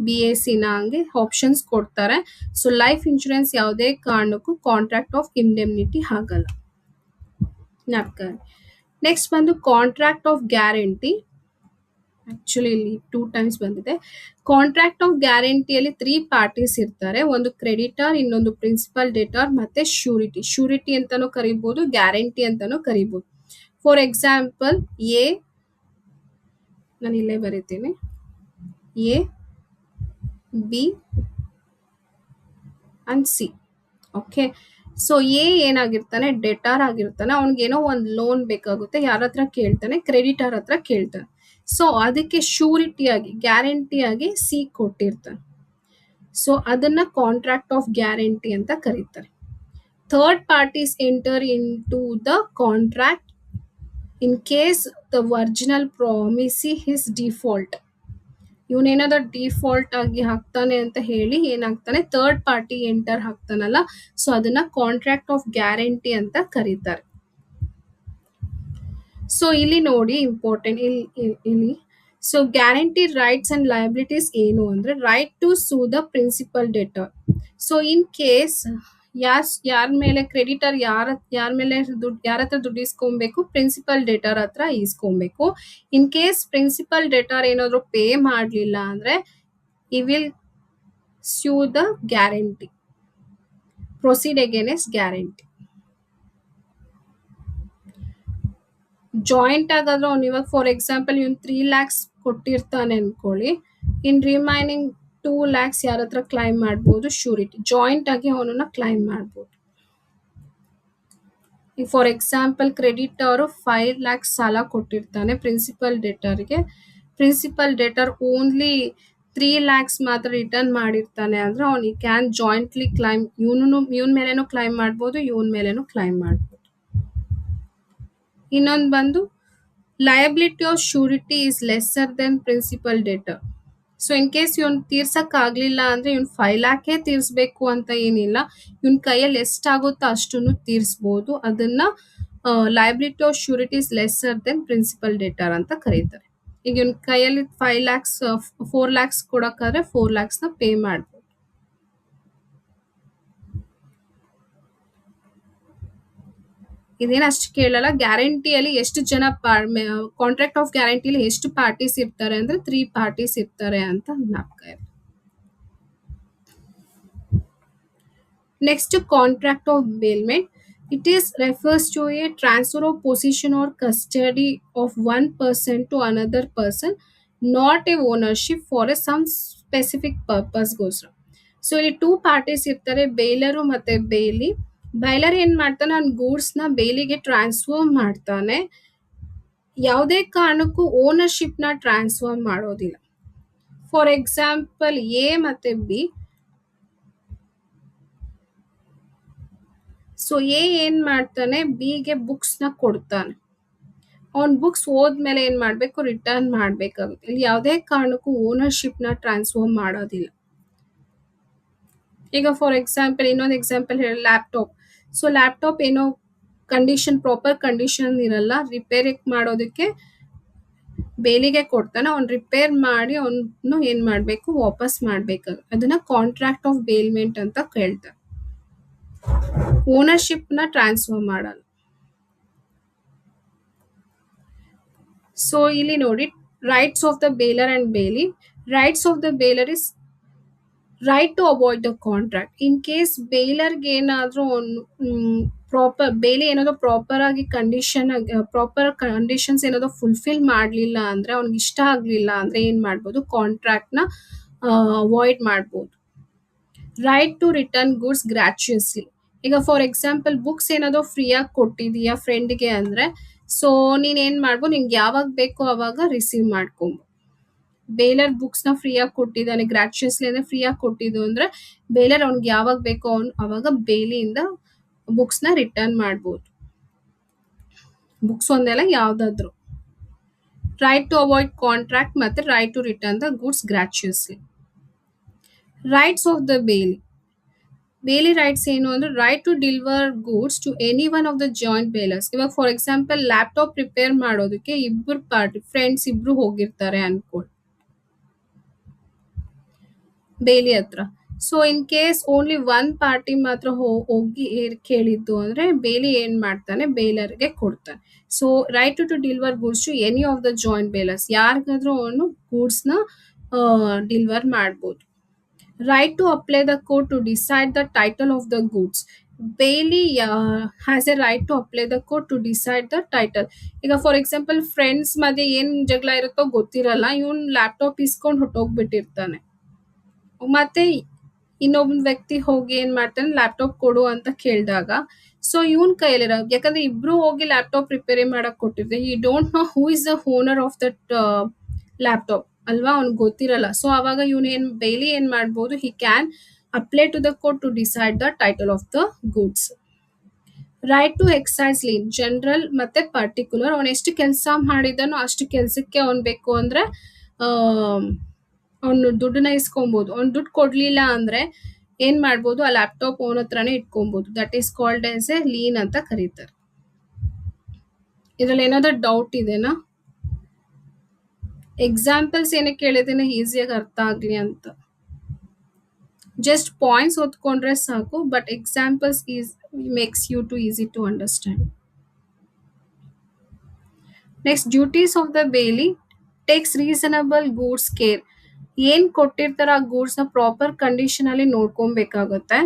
BACನ ಹಂಗೆ ಆಪ್ಷನ್ಸ್ ಕೊಡ್ತಾರೆ. ಸೊ ಲೈಫ್ ಇನ್ಶೂರೆನ್ಸ್ ಯಾವುದೇ ಕಾರಣಕ್ಕೂ ಕಾಂಟ್ರಾಕ್ಟ್ ಆಫ್ ಇಂಡೆಮ್ನಿಟಿ ಆಗಲ್ಲ. ನೆಕ್ಸ್ಟ್ ಬಂದು ಕಾಂಟ್ರಾಕ್ಟ್ ಆಫ್ ಗ್ಯಾರಂಟಿ. ಆಕ್ಚುಲಿ ಇಲ್ಲಿ 2 ಟೈಮ್ಸ್ ಬಂದಿದೆ. ಕಾಂಟ್ರಾಕ್ಟ್ ಆಫ್ ಗ್ಯಾರಂಟಿಯಲ್ಲಿ 3 ಪಾರ್ಟೀಸ್ ಇರ್ತಾರೆ. ಒಂದು ಕ್ರೆಡಿಟರ್, ಇನ್ನೊಂದು ಪ್ರಿನ್ಸಿಪಲ್ ಡೆಟಾರ್, ಮತ್ತೆ ಶ್ಯೂರಿಟಿ. ಶ್ಯೂರಿಟಿ ಅಂತಾನೂ ಕರಿಬಹುದು, ಗ್ಯಾರಂಟಿ ಅಂತಾನೂ ಕರಿಬಹುದು. ಫಾರ್ ಎಕ್ಸಾಂಪಲ್ ನಾನು ಇಲ್ಲೇ ಬರೀತೀನಿ, A, B and C. Okay, so ಏನಾಗಿರ್ತಾನೆ, ಡೆಟಾರ್ ಆಗಿರ್ತಾನೆ. ಅವ್ನಿಗೇನೋ ಒಂದು ಲೋನ್ ಬೇಕಾಗುತ್ತೆ, ಯಾರ ಹತ್ರ ಕೇಳ್ತಾನೆ, ಕ್ರೆಡಿಟರ್ ಹತ್ರ ಕೇಳ್ತಾನೆ. ಸೊ ಅದಕ್ಕೆ ಶ್ಯೂರಿಟಿ ಆಗಿ, ಗ್ಯಾರಂಟಿ ಆಗಿ C ಕೊಟ್ಟಿರ್ತಾನೆ. ಸೊ ಅದನ್ನ ಕಾಂಟ್ರಾಕ್ಟ್ ಆಫ್ ಗ್ಯಾರಂಟಿ ಅಂತ ಕರೀತಾರೆ. Third parties enter in to the contract in case the original promisee his default. ಇವನೇನಾದ್ರೂ ಡಿಫಾಲ್ಟ್ ಆಗಿ ಹಾಕ್ತಾನೆ ಅಂತ ಹೇಳಿ ಏನಾಗ್ತಾನೆ, ಥರ್ಡ್ ಪಾರ್ಟಿ ಎಂಟರ್ ಹಾಕ್ತಾನಲ್ಲ, ಸೊ ಅದನ್ನ ಕಾಂಟ್ರಾಕ್ಟ್ ಆಫ್ ಗ್ಯಾರಂಟಿ ಅಂತ ಕರೀತಾರೆ. ಸೊ ಇಲ್ಲಿ ನೋಡಿ ಇಂಪಾರ್ಟೆಂಟ್ ಇಲ್ಲಿ. So guarantee rights and liabilities ಏನು ಅಂದ್ರೆ, right to sue the principal debtor. So in case ಯಾರ ಮೇಲೆ ಕ್ರೆಡಿಟರ್ ಯಾರ ಮೇಲೆ ಯಾರ ಹತ್ರ ದುಡ್ಡು ಇಸ್ಕೊಬೇಕು, ಪ್ರಿನ್ಸಿಪಲ್ ಡೆಟರ್ ಹತ್ರ ಇಸ್ಕೊಬೇಕು. ಇನ್ ಕೇಸ್ ಪ್ರಿನ್ಸಿಪಲ್ ಡೆಟರ್ ಏನಾದ್ರು ಪೇ ಮಾಡಲಿಲ್ಲ ಅಂದ್ರೆ ಈ will sue the guarantee, proceed against guarantee. Joint ಆಗಾದ್ರೂ ಅವ್ನು ಇವಾಗ ಫಾರ್ ಎಕ್ಸಾಂಪಲ್ ಇವ್ನು 3 lakhs ಕೊಟ್ಟಿರ್ತಾನೆ ಅನ್ಕೊಳ್ಳಿ, ಇನ್ ರಿಮೈನಿಂಗ್ 2 lakhs ಯಾರ ಹತ್ರ ಕ್ಲೈಮ್ ಮಾಡ್ಬೋದು, ಶ್ಯೂರಿಟಿ. ಜಾಯಿಂಟ್ ಆಗಿ ಅವನನ್ನ ಕ್ಲೈಮ್ ಮಾಡ್ಬೋದು. ಈಗ ಫಾರ್ ಎಕ್ಸಾಂಪಲ್ ಕ್ರೆಡಿಟರ್ 5 lakhs ಸಾಲ ಕೊಟ್ಟಿರ್ತಾನೆ ಪ್ರಿನ್ಸಿಪಲ್ ಡೆಟರ್ಗೆ. ಪ್ರಿನ್ಸಿಪಲ್ ಡೆಟರ್ ಓನ್ಲಿ 3 lakhs ಮಾತ್ರ ರಿಟರ್ನ್ ಮಾಡಿರ್ತಾನೆ ಅಂದ್ರೆ ಅವನಿಗೆ ಕ್ಯಾನ್ ಜಾಯಿಂಟ್ಲಿ ಕ್ಲೈಮ್, ಇವನ್ ಮೇಲೇನು ಕ್ಲೈಮ್ ಮಾಡ್ಬೋದು, ಇವನ್ ಮೇಲೇನು ಕ್ಲೈಮ್ ಮಾಡ್ಬೋದು. ಇನ್ನೊಂದು ಬಂದು liability of surety is lesser than principal debtor. So in case ಇವನ್ ತೀರ್ಸಕ್ ಆಗ್ಲಿಲ್ಲ ಅಂದ್ರೆ ಇವ್ನ್ 5 lakh ತೀರ್ಸ್ಬೇಕು ಅಂತ ಏನಿಲ್ಲ, ಇವನ್ ಕೈಯಲ್ಲಿ ಎಷ್ಟಾಗುತ್ತೋ ಅಷ್ಟನ್ನು ತೀರ್ಸ್ಬೋದು. ಅದನ್ನ liability of surety is lesser than principal debtor ಅಂತ ಕರೀತಾರೆ. ಈಗ ಇವನ್ ಕೈಯಲ್ಲಿ 5 lakhs 4 lakhs ಕೊಡಕ್ಕಾದ್ರೆ 4 lakhs ಪೇ ಮಾಡ್ಬೋದು. ಇದೇನು ಅಷ್ಟು ಕೇಳಲ್ಲ. ಗ್ಯಾರಂಟಿಯಲ್ಲಿ ಎಷ್ಟು ಜನ ಕಾಂಟ್ರಾಕ್ಟ್ ಆಫ್ ಗ್ಯಾರಂಟಿಲಿ ಎಷ್ಟು ಪಾರ್ಟೀಸ್ ಇರ್ತಾರೆ ಅಂದ್ರೆ 3 parties ಇರ್ತಾರೆ ಅಂತ ಜ್ಞಾಪಕ ಇರಲಿ. Next contract of ಬೇಲ್ಮೆಂಟ್. It is refers to a transfer of possession or custody of one person to another person, not a ownership for a some specific purpose ಗೋಸ್ಕರ. So ಇಲ್ಲಿ 2 parties ಇರ್ತಾರೆ, ಬೇಲರು ಮತ್ತೆ ಬೇಲಿ. ಬೈಲರ್ ಏನ್ ಮಾಡ್ತಾನೆ, ಅವ್ನ ಗೂಡ್ಸ್ನ ಬೇಲಿಗೆ ಟ್ರಾನ್ಸ್ಫರ್ ಮಾಡ್ತಾನೆ, ಯಾವುದೇ ಕಾರಣಕ್ಕೂ ಓನರ್ಶಿಪ್ನ ಟ್ರಾನ್ಸ್ಫರ್ ಮಾಡೋದಿಲ್ಲ. ಫಾರ್ ಎಕ್ಸಾಂಪಲ್ ಎ ಮತ್ತೆ ಬಿ. ಸೊ ಎ ಏನ್ ಮಾಡ್ತಾನೆ, ಬಿಗೆ ಬುಕ್ಸ್ನ ಕೊಡ್ತಾನೆ. ಅವ್ನ್ ಬುಕ್ಸ್ ಹೋದ್ಮೇಲೆ ಏನ್ ಮಾಡ್ಬೇಕು, ರಿಟರ್ನ್ ಮಾಡ್ಬೇಕಾಗುತ್ತೆ. ಇಲ್ಲಿ ಯಾವುದೇ ಕಾರಣಕ್ಕೂ ಓನರ್ಶಿಪ್ನ ಟ್ರಾನ್ಸ್ಫರ್ ಮಾಡೋದಿಲ್ಲ. ಈಗ ಫಾರ್ ಎಕ್ಸಾಂಪಲ್ ಇನ್ನೊಂದು ಎಕ್ಸಾಂಪಲ್ ಹೇಳಿ, ಲ್ಯಾಪ್ಟಾಪ್. ಸೊ ಲ್ಯಾಪ್ಟಾಪ್ ಏನೋ ಕಂಡೀಷನ್, ಪ್ರಾಪರ್ ಕಂಡೀಷನ್ ಇರಲ್ಲ, ರಿಪೇರಿ ಮಾಡೋದಕ್ಕೆ ಬೇಲಿಗೆ ಕೊಡ್ತಾನೆ. ಅವ್ನು ರಿಪೇರ್ ಮಾಡಿ ಅವನು ಏನ್ ಮಾಡ್ಬೇಕು, ವಾಪಸ್ ಮಾಡ್ಬೇಕಾಗುತ್ತೆ. ಅದನ್ನ ಕಾಂಟ್ರಾಕ್ಟ್ ಆಫ್ ಬೇಲ್ಮೆಂಟ್ ಅಂತ ಕೇಳ್ತಾರೆ. ಓನರ್ಶಿಪ್ ನ ಟ್ರಾನ್ಸ್ಫರ್ ಮಾಡಲ್ಲ. ಸೊ ಇಲ್ಲಿ ನೋಡಿ, rights of the bailor and bailee. Rights of the bailor is right to avoid the contract. In case ಬೇಲರ್ಗೆ ಏನಾದ್ರೂ ಪ್ರಾಪರ್ ಬೇಲಿ ಏನಾದ್ರು ಪ್ರಾಪರ್ ಆಗಿ ಪ್ರಾಪರ್ ಕಂಡೀಷನ್ಸ್ ಏನಾದ್ರು ಫುಲ್ಫಿಲ್ ಮಾಡ್ಲಿಲ್ಲ ಅಂದ್ರೆ, ಅವ್ನಿಗೆ ಇಷ್ಟ ಆಗ್ಲಿಲ್ಲ ಅಂದ್ರೆ ಏನ್ ಮಾಡ್ಬೋದು, ಕಾಂಟ್ರಾಕ್ಟ್ ನ ಅವಾಯ್ಡ್ ಮಾಡ್ಬೋದು. Right to return goods gratuitously. ಈಗ ಫಾರ್ ಎಕ್ಸಾಂಪಲ್ ಬುಕ್ಸ್ ಏನಾದ್ರು ಫ್ರೀಯಾಗಿ ಕೊಟ್ಟಿದೀಯಾ ಫ್ರೆಂಡ್ಗೆ ಅಂದ್ರೆ, ಸೊ ನೀನ್ ಏನ್ ಮಾಡ್ಬೋದು, ನಿಂಗೆ ಯಾವಾಗ ಬೇಕೋ ಅವಾಗ ರಿಸೀವ್ ಮಾಡ್ಕೊಂಬೋದು. ಬೇಲರ್ ಬುಕ್ಸ್ ನ ಫ್ರೀಯಾಗಿ ಕೊಟ್ಟಿದ್ದಾನೆ, ಗ್ರಾಚ್ಯುಯಸ್ಲಿ ಅಂದ್ರೆ ಫ್ರೀಯಾಗಿ ಕೊಟ್ಟಿದ್ದು ಅಂದ್ರೆ, ಬೇಲರ್ ಅವ್ನಿಗೆ ಯಾವಾಗ ಬೇಕೋ ಅವಾಗ ಬೇಲಿಯಿಂದ ಬುಕ್ಸ್ ನ ರಿಟರ್ನ್ ಮಾಡ್ಬೋದು. ಬುಕ್ಸ್ ಒಂದೆಲ್ಲ ಯಾವ್ದಾದ್ರು. ರೈಟ್ ಟು ಅವಾಯ್ಡ್ ಕಾಂಟ್ರಾಕ್ಟ್ ಮತ್ತೆ right to return the goods gratuitously. Rights of the bailee. Bailee rights ಏನು ಅಂದ್ರೆ, right to deliver goods to any one of the joint bailors. ಇವಾಗ ಫಾರ್ ಎಕ್ಸಾಂಪಲ್ ಲ್ಯಾಪ್ಟಾಪ್ ರಿಪೇರ್ ಮಾಡೋದಕ್ಕೆ ಇಬ್ರು party friends ಇಬ್ರು ಹೋಗಿರ್ತಾರೆ ಅನ್ಕೊಳ್ಳಿ bailee ಹತ್ರ. So in case only 1 party ಮಾತ್ರ ಹೋಗಿ ಕೇಳಿದ್ದು ಅಂದ್ರೆ, ಬೇಲಿ ಏನ್ ಮಾಡ್ತಾನೆ, ಬೇಲರ್ಗೆ ಕೊಡ್ತಾನೆ. So right to deliver goods to any of the joint bailors, ಯಾರಿಗಾದ್ರೂ ಅವನು ಗೂಡ್ಸ್ ನ ಡೆಲಿವರ್ ಮಾಡ್ಬೋದು. Right to apply the court to decide the title of the goods. Bailee has a right to apply the court to decide the title. ಈಗ for example friends ಮಧ್ಯೆ ಏನ್ ಜಗಳ ಇರುತ್ತೋ ಗೊತ್ತಿರಲ್ಲ, ಇವನ್ ಲ್ಯಾಪ್ಟಾಪ್ ಇಸ್ಕೊಂಡು ಹೊಟ್ಟೋಗ್ಬಿಟ್ಟಿರ್ತಾನೆ. ಮತ್ತೆ ಇನ್ನೊಬ್ಬ ವ್ಯಕ್ತಿ ಹೋಗಿ ಏನ್ ಮಾಡ್ತಾನೆ, ಲ್ಯಾಪ್ಟಾಪ್ ಕೊಡು ಅಂತ ಕೇಳಿದಾಗ, ಸೊ ಇವನ್ ಕೈಯಲ್ಲಿರೋ, ಯಾಕಂದ್ರೆ ಇಬ್ರು ಹೋಗಿ ಲ್ಯಾಪ್ಟಾಪ್ ರಿಪೇರಿ ಮಾಡಕ್ ಕೊಟ್ಟಿರ್ತಾರೆ, he don't know who is the owner of that laptop ಅಲ್ವಾ, ಅವ್ನಿಗೆ ಗೊತ್ತಿರಲ್ಲ. ಸೊ ಅವಾಗ ಬೇಲಿ ಏನ್ ಮಾಡ್ಬೋದು, he can apply to the court to decide the title of the goods. Right to exercise lien. General ಮತ್ತೆ particular. ಅವ್ನು ಎಷ್ಟು ಕೆಲಸ ಮಾಡಿದಾನೋ ಅಷ್ಟು ಕೆಲ್ಸಕ್ಕೆ ಅವ್ನ್ ಬೇಕು ಅಂದ್ರೆ ಅವ್ನು ದುಡ್ಡನ್ನ ಇಸ್ಕೊಬಹುದು. ಅವ್ನು ದುಡ್ಡು ಕೊಡ್ಲಿಲ್ಲ ಅಂದ್ರೆ ಏನ್ ಮಾಡ್ಬೋದು, ಆ ಲ್ಯಾಪ್ಟಾಪ್ ಅವನ ಹತ್ರನೇ ಇಟ್ಕೊಬಹುದು. That is called as a lien ಅಂತ ಕರೀತಾರೆ. ಇದ್ರಲ್ಲಿ ಏನಾದ್ರು ಡೌಟ್ ಇದೆನಾ? ಎಕ್ಸಾಂಪಲ್ಸ್ ಏನಕ್ಕೆ ಹೇಳಿದ್ದೇನೆ, ಈಸಿಯಾಗಿ ಅರ್ಥ ಆಗ್ಲಿ ಅಂತ. ಜಸ್ಟ್ ಪಾಯಿಂಟ್ಸ್ ಓದ್ಕೊಂಡ್ರೆ ಸಾಕು, but examples makes you to easy to understand. Next, duties of the bailee. Takes reasonable goods care. ಏನ್ ಕೊಟ್ಟಿರ್ತಾರ ಆ ಗೂಡ್ಸ್ ನ ಪ್ರಾಪರ್ ಕಂಡೀಷನ್ ಅಲ್ಲಿ ನೋಡ್ಕೊಬೇಕಾಗುತ್ತೆ.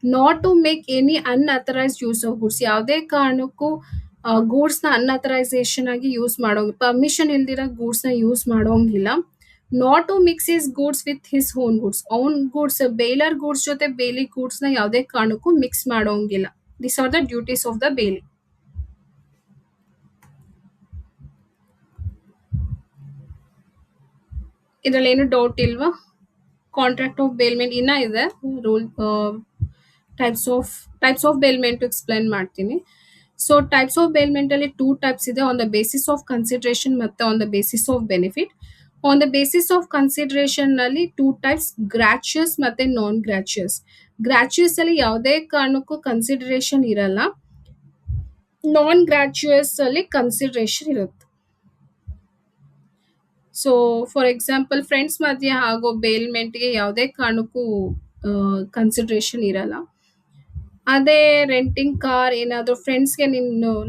Not to make any unauthorised use of goods. ಯಾವುದೇ ಕಾರಣಕ್ಕೂ ಗೂಡ್ಸ್ ನ ಅನ್ಅಥರೈಸೇಷನ್ ಆಗಿ ಯೂಸ್ ಮಾಡೋಂಗಿಲ್ಲ, ಪರ್ಮಿಷನ್ ಇಲ್ದಿರೋ ಗೂಡ್ಸ್ ನ ಯೂಸ್ ಮಾಡೋಂಗಿಲ್ಲ. Not to mix his goods with his own goods. Own goods, bailor goods ಜೊತೆ ಬೇಲಿ ಗೂಡ್ಸ್ ನ ಯಾವುದೇ ಕಾರಣಕ್ಕೂ ಮಿಕ್ಸ್ ಮಾಡೋಂಗಿಲ್ಲ. This are the duties of the bailee. ಇದ್ರಲ್ಲಿ ಏನು ಡೌಟ್ ಇಲ್ವಾ? ಕಾಂಟ್ರಾಕ್ಟ್ ಆಫ್ ಬೇಲ್ಮೆಂಟ್ ಇನ್ನ ಇದೆ rule types of bailment explain ಮಾಡ್ತೀನಿ. ಸೊ ಟೈಪ್ಸ್ ಆಫ್ ಬೇಲ್ಮೆಂಟ್ ಅಲ್ಲಿ 2 ಟೈಪ್ಸ್ ಇದೆ, on the basis of consideration ಮತ್ತೆ on the basis of benefit. On the basis of consideration ನಲ್ಲಿ 2 ಟೈಪ್ಸ್, ಗ್ರಾಚ್ಯುಯಸ್ ಮತ್ತೆ ನಾನ್ ಗ್ರಾಚ್ಯುಯಸ್. ಗ್ರಾಚ್ಯುಯಸ್ ಅಲ್ಲಿ ಯಾವುದೇ ಕಾರಣಕ್ಕೂ ಕನ್ಸಿಡರೇಷನ್ ಇರಲ್ಲ, ನಾನ್ ಗ್ರಾಚ್ಯುಯಸ್ ಅಲ್ಲಿ ಕನ್ಸಿಡರೇಷನ್ ಇರುತ್ತೆ. ಸೊ ಫಾರ್ ಎಕ್ಸಾಂಪಲ್ ಫ್ರೆಂಡ್ಸ್ ಮಧ್ಯೆ ಆಗೋ ಬೇಲ್ಮೆಂಟ್ಗೆ ಯಾವುದೇ ಕಾರಣಕ್ಕೂ ಕನ್ಸಿಡರೇಷನ್ ಇರಲ್ಲ. ಅದೇ ರೆಂಟಿಂಗ್ ಕಾರ್ ಏನಾದರೂ ಫ್ರೆಂಡ್ಸ್ಗೆ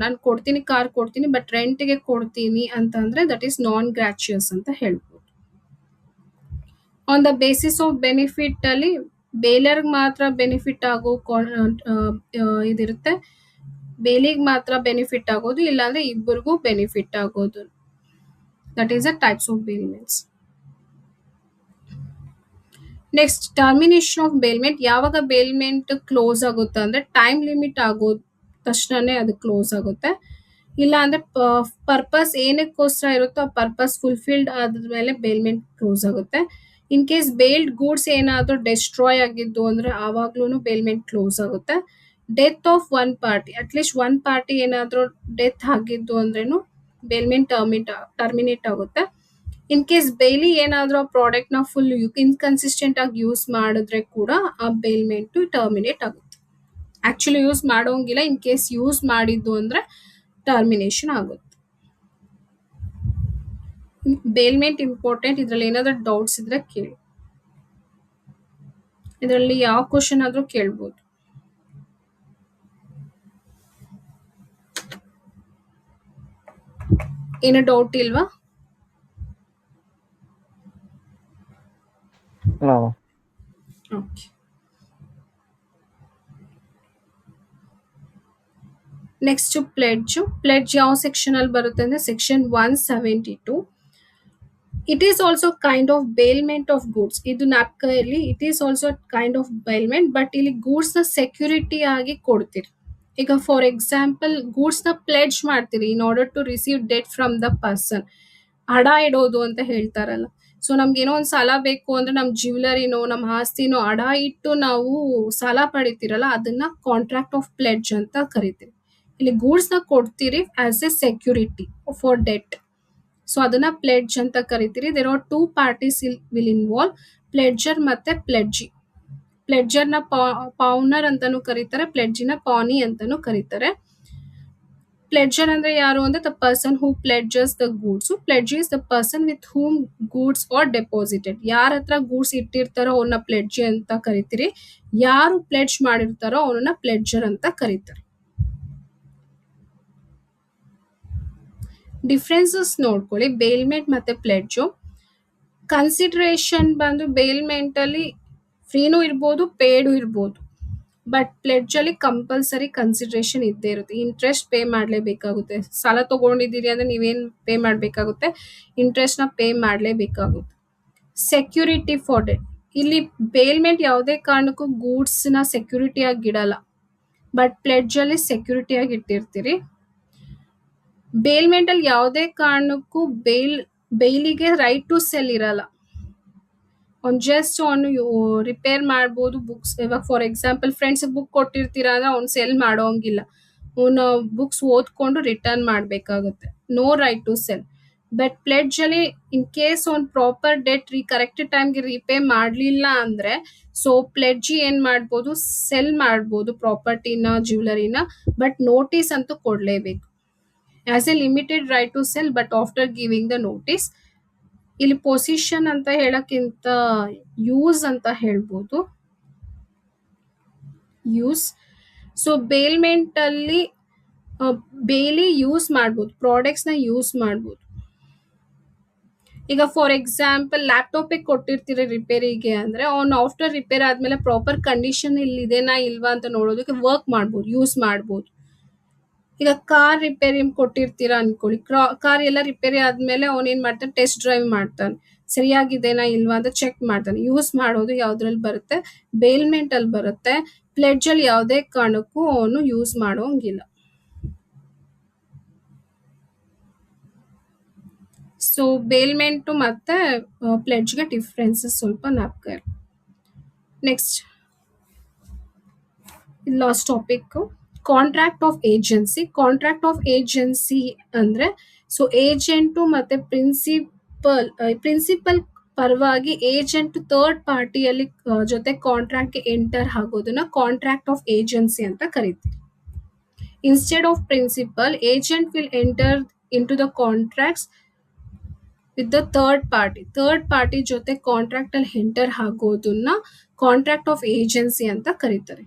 ನಾನು ಕೊಡ್ತೀನಿ, ಕಾರ್ ಕೊಡ್ತೀನಿ ಬಟ್ ರೆಂಟ್ಗೆ ಕೊಡ್ತೀನಿ ಅಂತಂದ್ರೆ ದಟ್ ಈಸ್ ನಾನ್ ಗ್ರಾಚ್ಯುಯಸ್ ಅಂತ ಹೇಳ್ಬೋದು. On the basis of benefit ಅಲ್ಲಿ ಬೇಲರ್ಗೆ ಮಾತ್ರ ಬೆನಿಫಿಟ್ ಆಗೋ ಇದಿರುತ್ತೆ, ಬೇಲಿಗೆ ಮಾತ್ರ ಬೆನಿಫಿಟ್ ಆಗೋದು, ಇಲ್ಲಾಂದ್ರೆ ಇಬ್ಬರಿಗೂ ಬೆನಿಫಿಟ್ ಆಗೋದು. That is the types of bailments. Next termination of bailment. ಯಾವಾಗ ಬೇಲ್ಮೆಂಟ್ ಕ್ಲೋಸ್ ಆಗುತ್ತೆ ಅಂದ್ರೆ ಟೈಮ್ ಲಿಮಿಟ್ ಆಗೋ ತಕ್ಷಣನೇ ಅದು ಕ್ಲೋಸ್ ಆಗುತ್ತೆ, ಇಲ್ಲ ಅಂದ್ರೆ ಪರ್ಪಸ್ ಏನಕ್ಕೋಸ್ಕರ ಇರುತ್ತೋ ಆ ಪರ್ಪಸ್ ಫುಲ್ಫಿಲ್ಡ್ ಆದ್ಮೇಲೆ ಬೇಲ್ಮೆಂಟ್ ಕ್ಲೋಸ್ ಆಗುತ್ತೆ. ಇನ್ ಕೇಸ್ ಬೇಲ್ಡ್ ಗೂಡ್ಸ್ ಏನಾದರೂ ಡೆಸ್ಟ್ರಾಯ್ ಆಗಿದ್ದು ಅಂದ್ರೆ ಆವಾಗ್ಲೂ ಬೇಲ್ಮೆಂಟ್ ಕ್ಲೋಸ್ ಆಗುತ್ತೆ. Death of one party, at least one party ಏನಾದರೂ ಡೆತ್ ಆಗಿದ್ದು ಅಂದ್ರೇನು ಬೇಲ್ಮೆಂಟ್ ಟರ್ಮಿನೇಟ್ ಆಗುತ್ತೆ. ಇನ್ ಕೇಸ್ ಬೇಲಿ ಏನಾದರೂ ಆ ಪ್ರಾಡಕ್ಟ್ ನ ಫುಲ್ ಇನ್ಕನ್ಸಿಸ್ಟೆಂಟ್ ಆಗಿ ಯೂಸ್ ಮಾಡಿದ್ರೆ ಕೂಡ ಆ ಬೇಲ್ಮೆಂಟ್ ಟರ್ಮಿನೇಟ್ ಆಗುತ್ತೆ. ಆಕ್ಚುಲಿ ಯೂಸ್ ಮಾಡೋಂಗಿಲ್ಲ, ಇನ್ ಕೇಸ್ ಯೂಸ್ ಮಾಡಿದ್ದು ಅಂದ್ರೆ ಟರ್ಮಿನೇಷನ್ ಆಗುತ್ತೆ. ಬೇಲ್ಮೆಂಟ್ ಇಂಪಾರ್ಟೆಂಟ್. ಇದ್ರಲ್ಲಿ ಏನಾದರೂ ಡೌಟ್ಸ್ ಇದ್ರೆ ಕೇಳಿ, ಇದರಲ್ಲಿ ಯಾವ ಕ್ವಶನ್ ಆದ್ರೂ ಕೇಳ್ಬೋದು. ಏನೋ ಡೌಟ್ ಇಲ್ವಾ? No. ಓಕೆ. ನೆಕ್ಸ್ಟ್ ಪ್ಲೆಡ್ಜ್ ಯಾವ ಸೆಕ್ಷನ್ ಅಲ್ಲಿ ಬರುತ್ತೆ ಅಂದ್ರೆ section 172. It is also kind of bailment of goods. ಇದು ಜ್ಞಾಪಕ ಇರಲಿ, it is also kind of bailment, but ಇಲ್ಲಿ ಗೂಡ್ಸ್ ನ ಸೆಕ್ಯೂರಿಟಿ ಆಗಿ ಕೊಡ್ತೀರಿ. ಈಗ ಫಾರ್ ಎಕ್ಸಾಂಪಲ್ ಗೂಡ್ಸ್ ನ ಪ್ಲೆಡ್ಜ್ ಮಾಡ್ತೀರಿ in order to receive debt from the person. ಹಡ ಇಡೋದು ಅಂತ ಹೇಳ್ತಾರಲ್ಲ. ಸೊ ನಮ್ಗೆ ಏನೋ ಒಂದು ಸಾಲ ಬೇಕು ಅಂದ್ರೆ ನಮ್ ಜ್ಯುವೆಲರಿನೋ ನಮ್ಮ ಆಸ್ತಿನೋ ಹಡ ಇಟ್ಟು ನಾವು ಸಾಲ ಪಡಿತೀರಲ್ಲ, ಅದನ್ನ ಕಾಂಟ್ರಾಕ್ಟ್ ಆಫ್ ಪ್ಲೆಡ್ಜ್ ಅಂತ ಕರಿತೀವಿ. ಇಲ್ಲಿ ಗೂಡ್ಸ್ ನ ಕೊಡ್ತೀರಿ as a security for debt, so ಅದನ್ನ ಪ್ಲೆಡ್ಜ್ ಅಂತ ಕರಿತೀರಿ. There are 2 parties will involve, pledger ಮತ್ತೆ ಪ್ಲೆಡ್ಜಿ. ಪ್ಲೆಡ್ಜರ್ ನ ಪೌನರ್ ಅಂತಾನು ಕರೀತಾರೆ, ಪ್ಲೆಡ್ಜಿನ ಪಾನಿ ಅಂತಾನು ಕರೀತಾರೆ. ಪ್ಲೆಡ್ಜರ್ ಅಂದ್ರೆ ಯಾರು ಅಂದ್ರೆ the person who pledges the goods. Pledgee is the person with whom goods are deposited. ಯಾರ ಹತ್ರ ಗೂಡ್ಸ್ ಇಟ್ಟಿರ್ತಾರೋ ಅವನ್ನ ಪ್ಲೆಡ್ಜಿ ಅಂತ ಕರಿತೀರಿ, ಯಾರು ಪ್ಲೆಡ್ಜ್ ಮಾಡಿರ್ತಾರೋ ಅವನನ್ನ ಪ್ಲೆಡ್ಜರ್ ಅಂತ ಕರೀತಾರೆ. ಡಿಫ್ರೆನ್ಸಸ್ ನೋಡ್ಕೊಳ್ಳಿ ಬೇಲ್ಮೆಂಟ್ ಮತ್ತೆ ಪ್ಲೆಡ್ಜು. ಕನ್ಸಿಡರೇಷನ್ ಬಂದು ಬೇಲ್ಮೆಂಟ್ ಅಲ್ಲಿ ಫ್ರೀನೂ ಇರ್ಬೋದು, ಪೇಡು ಇರ್ಬೋದು, ಬಟ್ ಪ್ಲೆಡ್ಜ್ ಅಲ್ಲಿ ಕಂಪಲ್ಸರಿ ಕನ್ಸಿಡರೇಷನ್ ಇದ್ದೇ ಇರುತ್ತೆ. ಇಂಟ್ರೆಸ್ಟ್ ಪೇ ಮಾಡಲೇಬೇಕಾಗುತ್ತೆ. ಸಾಲ ತಗೊಂಡಿದ್ದೀರಿ ಅಂದ್ರೆ ನೀವೇನ್ ಪೇ ಮಾಡಬೇಕಾಗುತ್ತೆ, ಇಂಟ್ರೆಸ್ಟ್ ನ ಪೇ ಮಾಡಲೇಬೇಕಾಗುತ್ತೆ. Security for debt. ಇಲ್ಲಿ ಬೇಲ್ಮೆಂಟ್ ಯಾವುದೇ ಕಾರಣಕ್ಕೂ ಗೂಡ್ಸ್ ನ ಸೆಕ್ಯೂರಿಟಿ ಆಗಿ ಇಡಲ್ಲ, ಬಟ್ ಪ್ಲೆಡ್ಜ್ ಅಲ್ಲಿ ಸೆಕ್ಯೂರಿಟಿ ಆಗಿ ಇಟ್ಟಿರ್ತೀರಿ. ಬೇಲ್ಮೆಂಟ್ ಅಲ್ಲಿ ಯಾವುದೇ ಕಾರಣಕ್ಕೂ ಬೇಲಿಗೆ ರೈಟ್ ಟು ಸೆಲ್ ಇರಲ್ಲ. ಅವ್ನು ಜಸ್ಟ್ ಅವನು ರಿಪೇರ್ ಮಾಡ್ಬೋದು ಬುಕ್ಸ್. ಇವಾಗ ಫಾರ್ ಎಕ್ಸಾಂಪಲ್ ಫ್ರೆಂಡ್ಸ್ ಬುಕ್ ಕೊಟ್ಟಿರ್ತೀರಾ ಅಂದ್ರೆ ಅವ್ನು ಸೆಲ್ ಮಾಡೋಂಗಿಲ್ಲ, ಅವನು ಬುಕ್ಸ್ ಓದ್ಕೊಂಡು ರಿಟರ್ನ್ ಮಾಡಬೇಕಾಗುತ್ತೆ. No right to sell. But pledge ಅಲ್ಲಿ ಇನ್ ಕೇಸ್ ಅವ್ನು ಪ್ರಾಪರ್ ಡೆಟ್ ಕರೆಕ್ಟ್ ಟೈಮ್ಗೆ ರಿಪೇ ಮಾಡಲಿಲ್ಲ ಅಂದ್ರೆ ಸೊ ಪ್ಲೆಡ್ಜಿ ಏನ್ ಮಾಡ್ಬೋದು, ಸೆಲ್ ಮಾಡ್ಬೋದು ಪ್ರಾಪರ್ಟಿನ, ಜ್ಯುವೆಲರಿನ, ಬಟ್ ನೋಟಿಸ್ ಅಂತೂ ಕೊಡ್ಲೇಬೇಕು. As a limited right to sell but after giving the notice. ಇಲ್ಲಿ ಪೊಸಿಷನ್ ಅಂತ ಹೇಳಕ್ಕಿಂತ ಯೂಸ್ ಅಂತ ಹೇಳ್ಬೋದು, ಯೂಸ್. ಸೊ ಬೇಲ್ಮೆಂಟ್ ಅಲ್ಲಿ ಬೇಲಿ ಯೂಸ್ ಮಾಡ್ಬೋದು, ಪ್ರಾಡಕ್ಟ್ಸ್ ನ ಯೂಸ್ ಮಾಡ್ಬೋದು. ಈಗ ಫಾರ್ ಎಕ್ಸಾಂಪಲ್ ಲ್ಯಾಪ್ಟಾಪ್ ಕೊಟ್ಟಿರ್ತೀರಿ ರಿಪೇರಿಗೆ ಅಂದ್ರೆ ಅವ್ನು ಆಫ್ಟರ್ ರಿಪೇರ್ ಆದ್ಮೇಲೆ ಪ್ರಾಪರ್ ಕಂಡೀಷನ್ ಇಲ್ಲಿ ಇದೆನಾ ಇಲ್ವಾ ಅಂತ ನೋಡೋದಕ್ಕೆ ವರ್ಕ್ ಮಾಡ್ಬೋದು, ಯೂಸ್ ಮಾಡ್ಬೋದು. ಈಗ ಕಾರ್ ರಿಪೇರಿ ಕೊಟ್ಟಿರ್ತೀರಾ ಅನ್ಕೊಳ್ಳಿ, ಕಾರ್ ಎಲ್ಲ ರಿಪೇರಿ ಆದ್ಮೇಲೆ ಅವನ್ ಏನ್ ಮಾಡ್ತಾನೆ, ಟೆಸ್ಟ್ ಡ್ರೈವ್ ಮಾಡ್ತಾನೆ, ಸರಿಯಾಗಿದೆನಾ ಇಲ್ವಾ ಅಂತ ಚೆಕ್ ಮಾಡ್ತಾನೆ. ಯೂಸ್ ಮಾಡೋದು ಯಾವ್ದ್ರಲ್ಲಿ ಬರುತ್ತೆ, ಬೇಲ್ಮೆಂಟ್ ಅಲ್ಲಿ ಬರುತ್ತೆ. ಪ್ಲೆಡ್ಜ್ ಅಲ್ಲಿ ಯಾವುದೇ ಕಾರಣಕ್ಕೂ ಅವನು ಯೂಸ್ ಮಾಡೋಂಗಿಲ್ಲ. ಸೊ ಬೇಲ್ಮೆಂಟ್ ಮತ್ತೆ ಪ್ಲೆಡ್ಜ್ಗೆ ಡಿಫ್ರೆನ್ಸಸ್ ಸ್ವಲ್ಪ ನಾಪ್ಕರ್. Next last topic contract of agency. Contract of agency ಅಂದ್ರೆ ಸೊ ಏಜೆಂಟು ಮತ್ತೆ ಪ್ರಿನ್ಸಿಪಲ್ ಪರವಾಗಿ ಏಜೆಂಟ್ ಥರ್ಡ್ ಪಾರ್ಟಿಯಲ್ಲಿ ಜೊತೆ ಕಾಂಟ್ರಾಕ್ಟ್ಗೆ ಎಂಟರ್ ಆಗೋದನ್ನ ಕಾಂಟ್ರಾಕ್ಟ್ ಆಫ್ ಏಜೆನ್ಸಿ ಅಂತ ಕರಿತೀವಿ. Instead of principal, agent will enter in to the contracts with the third party ಜೊತೆ ಕಾಂಟ್ರಾಕ್ಟ್ ಅಲ್ಲಿ ಎಂಟರ್ ಆಗೋದನ್ನ ಕಾಂಟ್ರಾಕ್ಟ್ ಆಫ್ ಏಜೆನ್ಸಿ ಅಂತ ಕರೀತಾರೆ.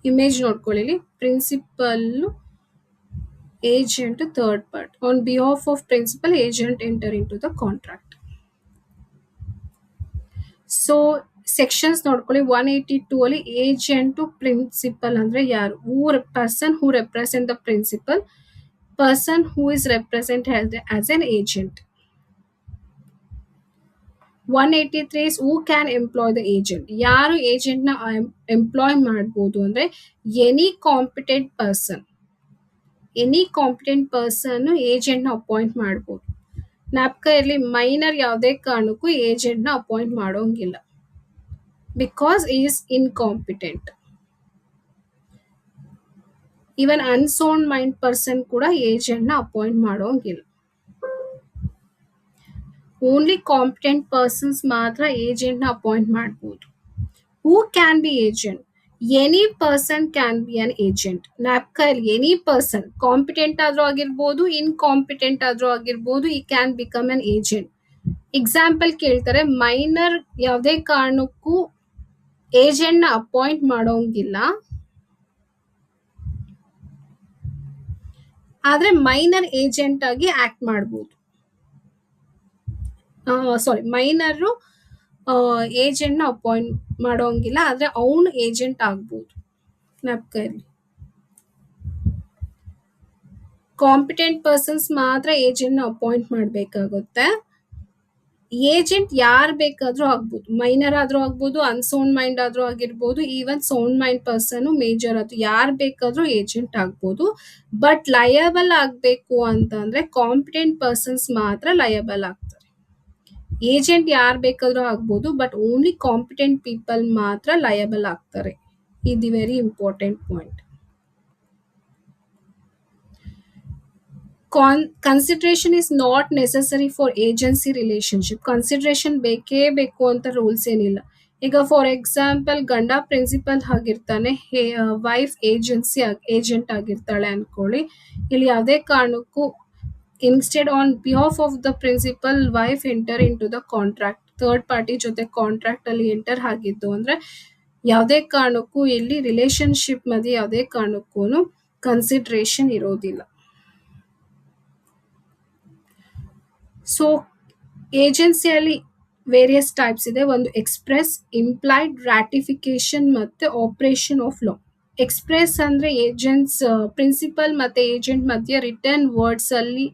ಇಮೇಜ್ ನೋಡ್ಕೊಳ್ಳಿ, principal agent third part on behalf of principal agent enter in to the contract. So sections ನೋಡ್ಕೊಳ್ಳಿ, 182 ಅಲ್ಲಿ agent principal ಅಂದ್ರೆ ಯಾರು? Person who represent the principal, person who is represent as an agent. 183 is who can employ the agent. ಯಾರು ಏಜೆಂಟ್ ನ employ ಮಾಡಬಹುದು ಅಂದ್ರೆ any competent person agent ನ ಅಪಾಯಿಂಟ್ ಮಾಡಬಹುದು. ಜ್ಞಾಪಕ ಇರಲಿ, ಮೈನರ್ ಯಾವುದೇ ಕಾರಣಕ್ಕೂ ಏಜೆಂಟ್ ನ ಅಪಾಯಿಂಟ್ ಮಾಡೋಂಗಿಲ್ಲ, because is incompetent. Even unsound mind person ಕೂಡ ಏಜೆಂಟ್ ನ ಅಪಾಯಿಂಟ್ ಮಾಡೋಂಗಿಲ್ಲ. ಓನ್ಲಿ ಕಾಂಪಿಟೆಂಟ್ ಪರ್ಸನ್ಸ್ ಮಾತ್ರ ಏಜೆಂಟ್ ನ ಅಪಾಯಿಂಟ್ ಮಾಡಬಹುದು. ಹೂ can B agent? Any person can be an agent. ಜ್ಞಾಪಕ ಇರಲಿ, ಎನಿ ಪರ್ಸನ್ ಕಾಂಪಿಟೆಂಟ್ ಆದ್ರೂ ಆಗಿರ್ಬೋದು, ಇನ್ಕಾಂಪಿಟೆಂಟ್ ಆದ್ರೂ ಆಗಿರ್ಬೋದು, ಈ can become an agent. Example ಕೇಳ್ತಾರೆ, ಮೈನರ್ ಯಾವುದೇ ಕಾರಣಕ್ಕೂ ಏಜೆಂಟ್ ನ ಅಪಾಯಿಂಟ್ ಮಾಡೋಂಗಿಲ್ಲ, ಆದ್ರೆ ಮೈನರ್ ಏಜೆಂಟ್ ಆಗಿ ಆಕ್ಟ್ ಮಾಡಬಹುದು. ಮೈನರ್ ಏಜೆಂಟ್ ನ ಅಪಾಯಿಂಟ್ ಮಾಡೋಂಗಿಲ್ಲ, ಆದ್ರೆ ಅವನು ಏಜೆಂಟ್ ಆಗ್ಬಹುದು. ಜ್ಞಾಪಕ ಇರಲಿ, ಕಾಂಪಿಟೆಂಟ್ ಪರ್ಸನ್ಸ್ ಮಾತ್ರ ಏಜೆಂಟ್ ನ ಅಪಾಯಿಂಟ್ ಮಾಡಬೇಕಾಗುತ್ತೆ. ಏಜೆಂಟ್ ಯಾರು ಬೇಕಾದ್ರೂ ಆಗ್ಬೋದು, ಮೈನರ್ ಆದ್ರೂ ಆಗ್ಬೋದು, ಅನ್ಸೌಂಡ್ ಮೈಂಡ್ ಆದ್ರೂ ಆಗಿರ್ಬೋದು, even sound mind person, major ಆದ್ರೂ ಯಾರು ಬೇಕಾದ್ರೂ ಏಜೆಂಟ್ ಆಗ್ಬೋದು. ಬಟ್ ಲಯಬಲ್ ಆಗ್ಬೇಕು ಅಂತಂದ್ರೆ ಕಾಂಪಿಟೆಂಟ್ ಪರ್ಸನ್ಸ್ ಮಾತ್ರ ಲಯಬಲ್ ಆಗ್ತಾರೆ. ಏಜೆಂಟ್ ಯಾರು ಬೇಕಾದ್ರೂ ಆಗ್ಬೋದು, ಬಟ್ ಓನ್ಲಿ ಕಾಂಪಿಟೆಂಟ್ ಪೀಪಲ್ ಮಾತ್ರ ಲಯಬಲ್ ಆಗ್ತಾರೆ. ಇದು very important point. Consideration is not necessary for agency relationship. Consideration ಬೇಕೇ ಬೇಕು ಅಂತ ರೂಲ್ಸ್ ಏನಿಲ್ಲ. ಈಗ ಫಾರ್ ಎಕ್ಸಾಂಪಲ್, ಗಂಡ ಪ್ರಿನ್ಸಿಪಲ್ ಆಗಿರ್ತಾನೆ, ವೈಫ್ ಏಜೆಂಟ್ ಆಗಿರ್ತಾಳೆ ಅನ್ಕೊಳ್ಳಿ. ಇಲ್ಲಿ ಯಾವುದೇ ಕಾರಣಕ್ಕೂ instead on behalf of the principal wife enter in to the contract, third party ಜೊತೆ ಕಾಂಟ್ರಾಕ್ಟ್ ಅಲ್ಲಿ ಎಂಟರ್ ಆಗಿದ್ದು ಅಂದ್ರೆ ಯಾವುದೇ ಕಾರಣಕ್ಕೂ ಇಲ್ಲಿ ರಿಲೇಶನ್ಶಿಪ್ ಮಧ್ಯೆ ಯಾವುದೇ ಕಾರಣಕ್ಕೂ ಕನ್ಸಿಡರೇಷನ್ ಇರೋದಿಲ್ಲ. ಸೊ ಏಜೆನ್ಸಿಯಲ್ಲಿ ವೇರಿಯಸ್ ಟೈಪ್ಸ್ ಇದೆ. ಒಂದು ಎಕ್ಸ್ಪ್ರೆಸ್, ಇಂಪ್ಲೈಡ್, ರಾಟಿಫಿಕೇಶನ್ ಮತ್ತೆ ಆಪರೇಷನ್ ಆಫ್ ಲಾ. ಎಕ್ಸ್ಪ್ರೆಸ್ ಅಂದ್ರೆ ಏಜೆಂಟ್ಸ್ ಪ್ರಿನ್ಸಿಪಲ್ ಮತ್ತೆ ಏಜೆಂಟ್ ಮಧ್ಯೆ ರಿಟರ್ನ್ ವರ್ಡ್ಸ್ ಅಲ್ಲಿ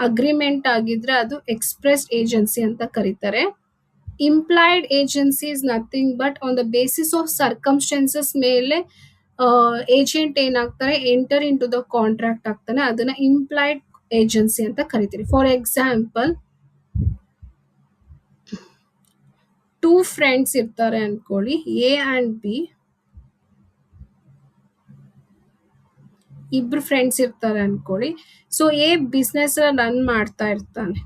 ಅಗ್ರಿಮೆಂಟ್ ಆಗಿದ್ರೆ ಅದು ಎಕ್ಸ್ಪ್ರೆಸ್ ಏಜೆನ್ಸಿ ಅಂತ ಕರೀತಾರೆ. Implied agency is nothing but on the basis of circumstances ಮೇಲೆ ಏಜೆಂಟ್ ಏನಾಗ್ತಾರೆ, enter in to the contract ಆಗ್ತಾನೆ, ಅದನ್ನ ಇಂಪ್ಲೈಡ್ ಏಜೆನ್ಸಿ ಅಂತ ಕರಿತೀರಿ. ಫಾರ್ ಎಕ್ಸಾಂಪಲ್, 2 ಫ್ರೆಂಡ್ಸ್ ಇರ್ತಾರೆ ಅನ್ಕೊಳ್ಳಿ, ಎ ಅಂಡ್ ಬಿ. ಇಬ್ರು ಫ್ರೆಂಡ್ಸ್ ಇರ್ತಾರೆ ಅನ್ಕೊಳ್ಳಿ. ಸೊ ಎ ಬಿಸ್ನೆಸ್ ರನ್ ಮಾಡ್ತಾ ಇರ್ತಾನೆ.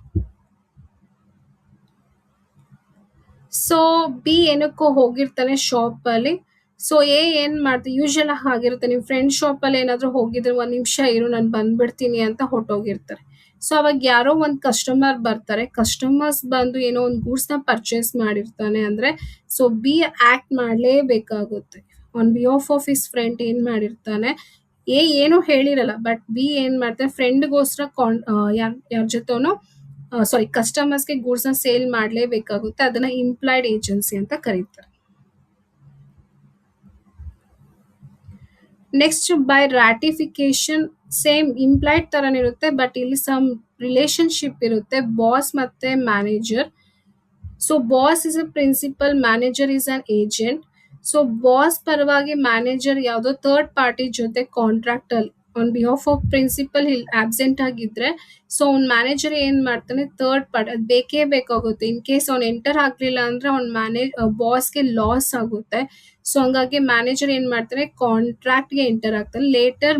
ಸೊ ಬಿ ಏನಕ್ಕೋ ಹೋಗಿರ್ತಾನೆ ಶಾಪ್ ಅಲ್ಲಿ. ಸೊ ಎ ಏನ್ ಮಾಡ್ತಾರೆ, ಯೂಶಲ್ ಆಗಿರುತ್ತೆ, ನಿಮ್ ಫ್ರೆಂಡ್ ಶಾಪ್ ಅಲ್ಲಿ ಏನಾದ್ರು ಹೋಗಿದ್ರೆ 1 ನಿಮಿಷ ಇರು ನಾನು ಬಂದ್ಬಿಡ್ತೀನಿ ಅಂತ ಹೊಟ್ಟೋಗಿರ್ತಾರೆ. ಸೊ ಅವಾಗ ಯಾರೋ ಒಂದ್ ಕಸ್ಟಮರ್ ಬರ್ತಾರೆ. ಕಸ್ಟಮರ್ಸ್ ಬಂದು ಏನೋ ಒಂದು ಗೂಡ್ಸ್ ನ ಪರ್ಚೇಸ್ ಮಾಡಿರ್ತಾನೆ ಅಂದ್ರೆ ಸೊ ಬಿ ಆಕ್ಟ್ ಮಾಡ್ಲೇಬೇಕಾಗುತ್ತೆ. On behalf of his friend ಏನ್ ಮಾಡಿರ್ತಾನೆ, ಎ ಏನು ಹೇಳಿರಲ್ಲ, ಬಟ್ ಬಿ ಏನ್ ಮಾಡ್ತಾನೆ, ಫ್ರೆಂಡ್ಗೋಸ್ಕರ ಯಾರ ಜೊತೆನೋ ಕಸ್ಟಮರ್ಸ್ಗೆ ಗೂಡ್ಸ್ ನ ಸೇಲ್ ಮಾಡ್ಲೇಬೇಕಾಗುತ್ತೆ. ಅದನ್ನ ಇಂಪ್ಲೈಡ್ ಏಜೆನ್ಸಿ ಅಂತ ಕರೀತಾರೆ. Next, by ratification, same implied ತರನೇ ಇರುತ್ತೆ, ಬಟ್ ಇಲ್ಲಿ ಸಮ್ ರಿಲೇಶನ್ಶಿಪ್ ಇರುತ್ತೆ, ಬಾಸ್ ಮತ್ತೆ manager. So boss is a principal, manager is an agent. So boss ಪರವಾಗಿ ಮ್ಯಾನೇಜರ್ ಯಾವುದೋ ಥರ್ಡ್ ಪಾರ್ಟಿ ಜೊತೆ ಕಾಂಟ್ರಾಕ್ಟ್ ಅಲ್ಲಿ on behalf of principal absent ಆಗಿದ್ರೆ ಸೊ ಅವ್ನ ಮ್ಯಾನೇಜರ್ ಏನ್ ಮಾಡ್ತಾನೆ, ಥರ್ಡ್ ಪಾರ್ಟ್ ಅದು ಬೇಕೇ ಬೇಕಾಗುತ್ತೆ. ಇನ್ ಕೇಸ್ ಅವ್ನು ಎಂಟರ್ ಆಗ್ಲಿಲ್ಲ ಅಂದ್ರೆ ಅವ್ನ ಬಾಸ್ಗೆ ಲಾಸ್ ಆಗುತ್ತೆ. ಸೊ ಹಂಗಾಗಿ ಮ್ಯಾನೇಜರ್ ಏನ್ ಮಾಡ್ತಾನೆ, ಕಾಂಟ್ರಾಕ್ಟ್ಗೆ ಎಂಟರ್ ಆಗ್ತಾನೆ. Later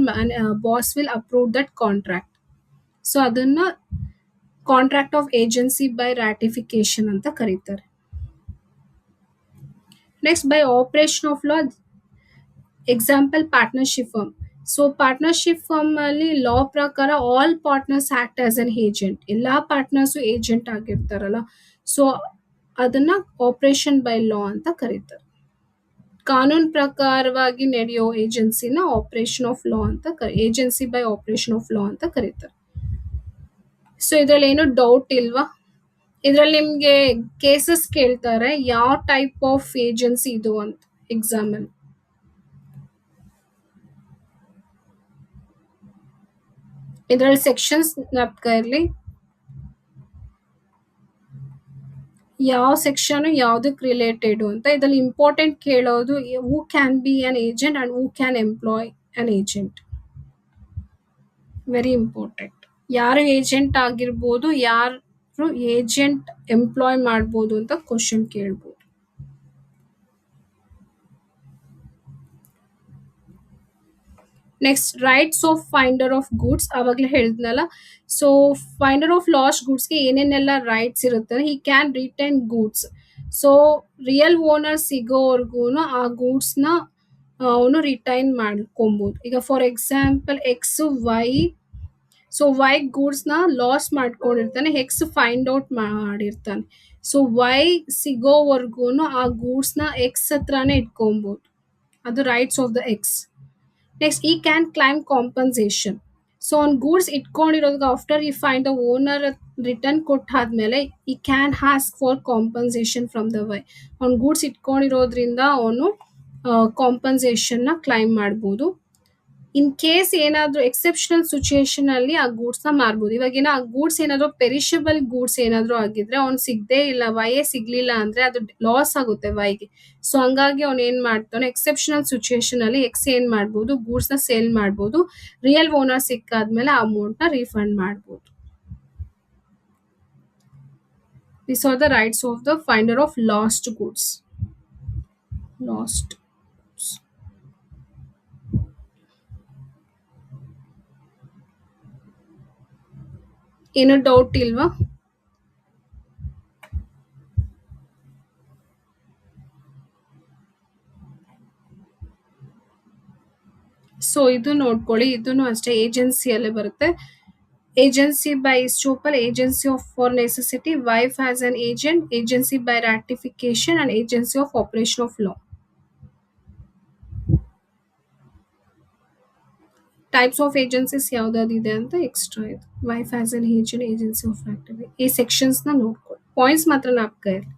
boss will approve that contract. So ಅದನ್ನ contract of agency by ratification ಅಂತ ಕರೀತಾರೆ. Next by operation of law, example partnership firm. So partnership firm ಅಲ್ಲಿ ಲಾ ಪ್ರಕಾರ all partners act as an agent. ಎಲ್ಲಾ partners agent ಆಗಿರ್ತಾರಲ್ಲ, so ಅದನ್ನ operation by law ಅಂತ ಕರೀತಾರೆ. ಕಾನೂನು ಪ್ರಕಾರವಾಗಿ ನಡೆಯೋ ಏಜೆನ್ಸಿನ ಆಪರೇಷನ್ ಆಫ್ ಲಾ ಅಂತ ಏಜೆನ್ಸಿ ಬೈ ಆಪರೇಷನ್ ಆಫ್ ಲಾ ಅಂತ ಕರೀತಾರೆ. ಸೊ ಇದ್ರಲ್ಲಿ ಏನು ಡೌಟ್ ಇಲ್ವಾ? ಇದ್ರಲ್ಲಿ ನಿಮ್ಗೆ ಕೇಸಸ್ ಕೇಳ್ತಾರೆ, ಯಾವ ಟೈಪ್ ಆಫ್ ಏಜೆನ್ಸಿ ಇದು ಅಂತ ಎಕ್ಸಾಮ್ ಅಲ್ಲಿ. ಇದ್ರಲ್ಲಿ ಸೆಕ್ಷನ್ಸ್ ಜ್ಞಾಪಕ ಇರ್ಲಿ, ಯಾವ ಸೆಕ್ಷನ್ ಯಾವ್ದಕ್ ರಿಲೇಟೆಡ್ ಅಂತ. ಇದ್ರಲ್ಲಿ ಇಂಪಾರ್ಟೆಂಟ್ ಕೇಳೋದು who can be an agent and who can employ an agent. Very important. ಯಾರು ಏಜೆಂಟ್ ಆಗಿರ್ಬೋದು, ಯಾರು ಏಜೆಂಟ್ ಎಂಪ್ಲಾಯ್ ಮಾಡ್ಬೋದು ಅಂತ ಕ್ವಶನ್ ಕೇಳ್ಬೋದು. Next rights of finder of goods. ಅವಾಗಲೇ ಹೇಳಿದ್ನಲ್ಲ, ಸೊ ಫೈಂಡರ್ ಆಫ್ ಲಾಸ್ಟ್ ಗೂಡ್ಸ್ಗೆ ಏನೇನೆಲ್ಲ ರೈಟ್ಸ್ ಇರುತ್ತೆ, he can return goods. So real owner ಸಿಗೋವರೆಗೂ ಆ ಗೂಡ್ಸ್ನ ಅವನು ರಿಟೈನ್ ಮಾಡ್ಕೊಬೋದು. ಈಗ for example X Y, so Y ಗೂಡ್ಸ್ನ ಲಾಸ್ ಮಾಡ್ಕೊಂಡಿರ್ತಾನೆ, ಎಕ್ಸ್ ಫೈಂಡ್ ಔಟ್ ಮಾಡಿರ್ತಾನೆ. ಸೊ ವೈ ಸಿಗೋವರೆಗೂ ಆ ಗೂಡ್ಸ್ನ ಎಕ್ಸ್ ಹತ್ರನೇ ಇಟ್ಕೊಬೋದು. ಅದು rights of the X. Next he can claim compensation. So ಅವ್ನ್ ಗೂಡ್ಸ್ ಇಟ್ಕೊಂಡಿರೋದಕ್ಕೆ after he find the owner return ಕೊಟ್ಟಾದ್ಮೇಲೆ he can ask for compensation from the Y. ಅವ್ನ್ ಗೂಡ್ಸ್ ಇಟ್ಕೊಂಡಿರೋದ್ರಿಂದ ಅವನು ಕಾಂಪನ್ಸೇಷನ್ ನ ಕ್ಲೈಮ್ ಮಾಡ್ಬೋದು. ಇನ್ ಕೇಸ್ ಏನಾದ್ರು ಎಕ್ಸೆಪ್ಷನಲ್ ಸಿಚುಯೇಷನ್ ಅಲ್ಲಿ ಆ ಗೂಡ್ಸ್ ನ ಮಾರ್ಬೋದು. ಇವಾಗೇನೋ ಆ ಗೂಡ್ಸ್ ಏನಾದ್ರು ಪೆರಿಷಬಲ್ ಗೂಡ್ಸ್ ಏನಾದ್ರು ಆಗಿದ್ರೆ, ಅವ್ನ್ ಸಿಗದೇ ಇಲ್ಲ, ವೈಯೇ ಸಿಗ್ಲಿಲ್ಲ ಅಂದ್ರೆ ಅದು ಲಾಸ್ ಆಗುತ್ತೆ ವೈಗೆ. ಸೊ ಹಂಗಾಗಿ ಅವ್ನ್ ಏನ್ ಮಾಡ್ತಾನೆ, ಎಕ್ಸೆಪ್ಷನಲ್ ಸಿಚುಯೇಷನ್ ಅಲ್ಲಿ ಎಕ್ಸ್ ಏನ್ ಮಾಡ್ಬೋದು, ಗೂಡ್ಸ್ ನ ಸೇಲ್ ಮಾಡ್ಬೋದು. ರಿಯಲ್ ಓನರ್ ಸಿಕ್ಕಾದ್ಮೇಲೆ ಆ ಅಮೌಂಟ್ ನ ರೀಫಂಡ್ ಮಾಡ್ಬೋದು. These are the rights of the finder of lost goods. Lost. ಏನು ಡೌಟ್ ಇಲ್ವಾ? ಸೊ ಇದು ನೋಡ್ಕೊಳ್ಳಿ, ಇದನ್ನು ಅಷ್ಟೇ ಏಜೆನ್ಸಿಯಲ್ಲೇ ಬರುತ್ತೆ. Agency by estoppel, agency of for necessity, wife as an agent, agency by ratification and agency of operation of law. Types of agencies ಯಾವ್ದಾದಿದೆ ಅಂತ ಎಕ್ಸ್ಟ್ರಾ ಇದೆ. Wife as an agent, agency of activity, ಈ sections ನ ನೋಡ್ಕೊಳ್ಳಿ. Points ಮಾತ್ರ ಜ್ಞಾಪಕ ಇರಲಿ.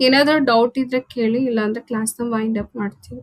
ಏನಾದರೂ ಡೌಟ್ ಇದ್ರೆ ಕೇಳಿ, ಇಲ್ಲಾಂದ್ರೆ ಕ್ಲಾಸ್ನ ವೈಂಡ್ ಅಪ್ ಮಾಡ್ತೀವಿ.